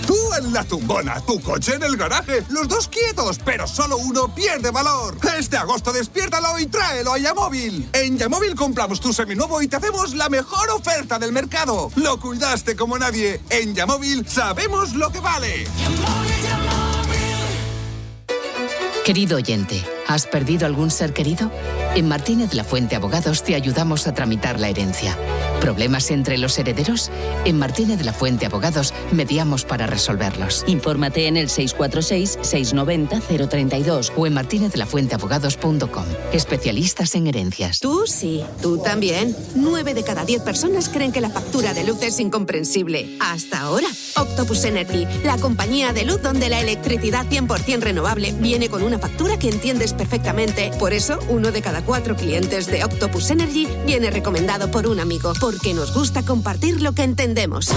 Tú en la tumbona, tu coche en el garaje, los dos quietos, pero solo uno pierde valor. Este agosto despiértalo y tráelo a Yamóvil. En Yamóvil compramos tu seminuevo y te hacemos la mejor oferta del mercado. Lo cuidaste como nadie. En Yamóvil sabemos lo que vale. Querido oyente, ¿has perdido algún ser querido? En Martínez La Fuente Abogados te ayudamos a tramitar la herencia. ¿Problemas entre los herederos? En Martínez La Fuente Abogados mediamos para resolverlos. Infórmate en el 646-690-032 o en martinezlafuenteabogados.com. Especialistas en herencias. Tú sí, tú también. 9 de cada 10 personas creen que la factura de luz es incomprensible. Hasta ahora. Octopus Energy, la compañía de luz donde la electricidad 100% renovable viene con una factura que entiendes perfectamente. Por eso, 1 de cada 4 clientes de Octopus Energy viene recomendado por un amigo, porque nos gusta compartir lo que entendemos.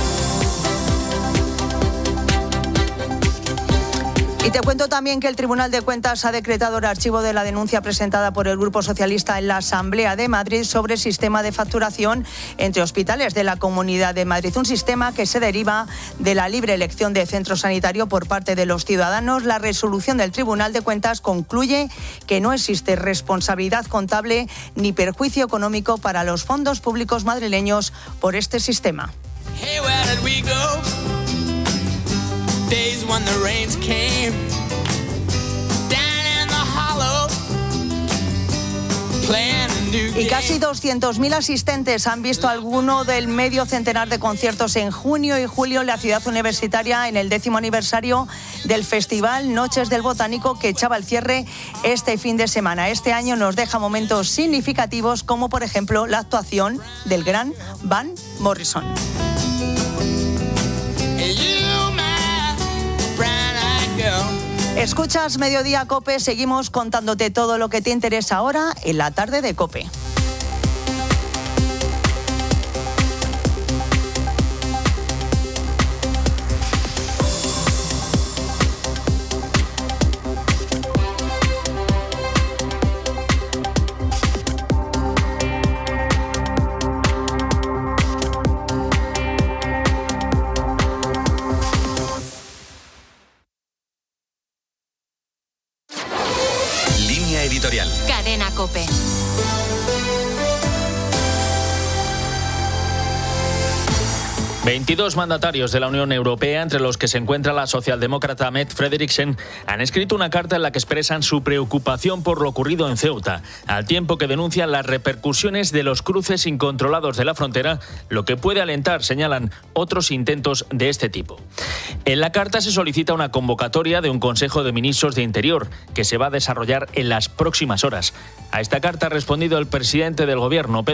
Y te cuento también que el Tribunal de Cuentas ha decretado el archivo de la denuncia presentada por el Grupo Socialista en la Asamblea de Madrid sobre el sistema de facturación entre hospitales de la Comunidad de Madrid. Un sistema que se deriva de la libre elección de centro sanitario por parte de los ciudadanos. La resolución del Tribunal de Cuentas concluye que no existe responsabilidad contable ni perjuicio económico para los fondos públicos madrileños por este sistema. Hey, where did we go? Days when the rains came down in the hollow. Y casi 200.000 asistentes han visto alguno del medio centenar de conciertos en junio y julio en la ciudad universitaria en el 10º aniversario del Festival Noches del Botánico, que echaba el cierre este fin de semana. Este año nos deja momentos significativos como por ejemplo la actuación del gran Van Morrison. Escuchas Mediodía COPE, seguimos contándote todo lo que te interesa ahora en la tarde de COPE. 22 mandatarios de la Unión Europea, entre los que se encuentra la socialdemócrata Mette Frederiksen, han escrito una carta en la que expresan su preocupación por lo ocurrido en Ceuta, al tiempo que denuncian las repercusiones de los cruces incontrolados de la frontera, lo que puede alentar, señalan, otros intentos de este tipo. En la carta se solicita una convocatoria de un Consejo de Ministros de Interior, que se va a desarrollar en las próximas horas. A esta carta ha respondido el presidente del Gobierno, Pedro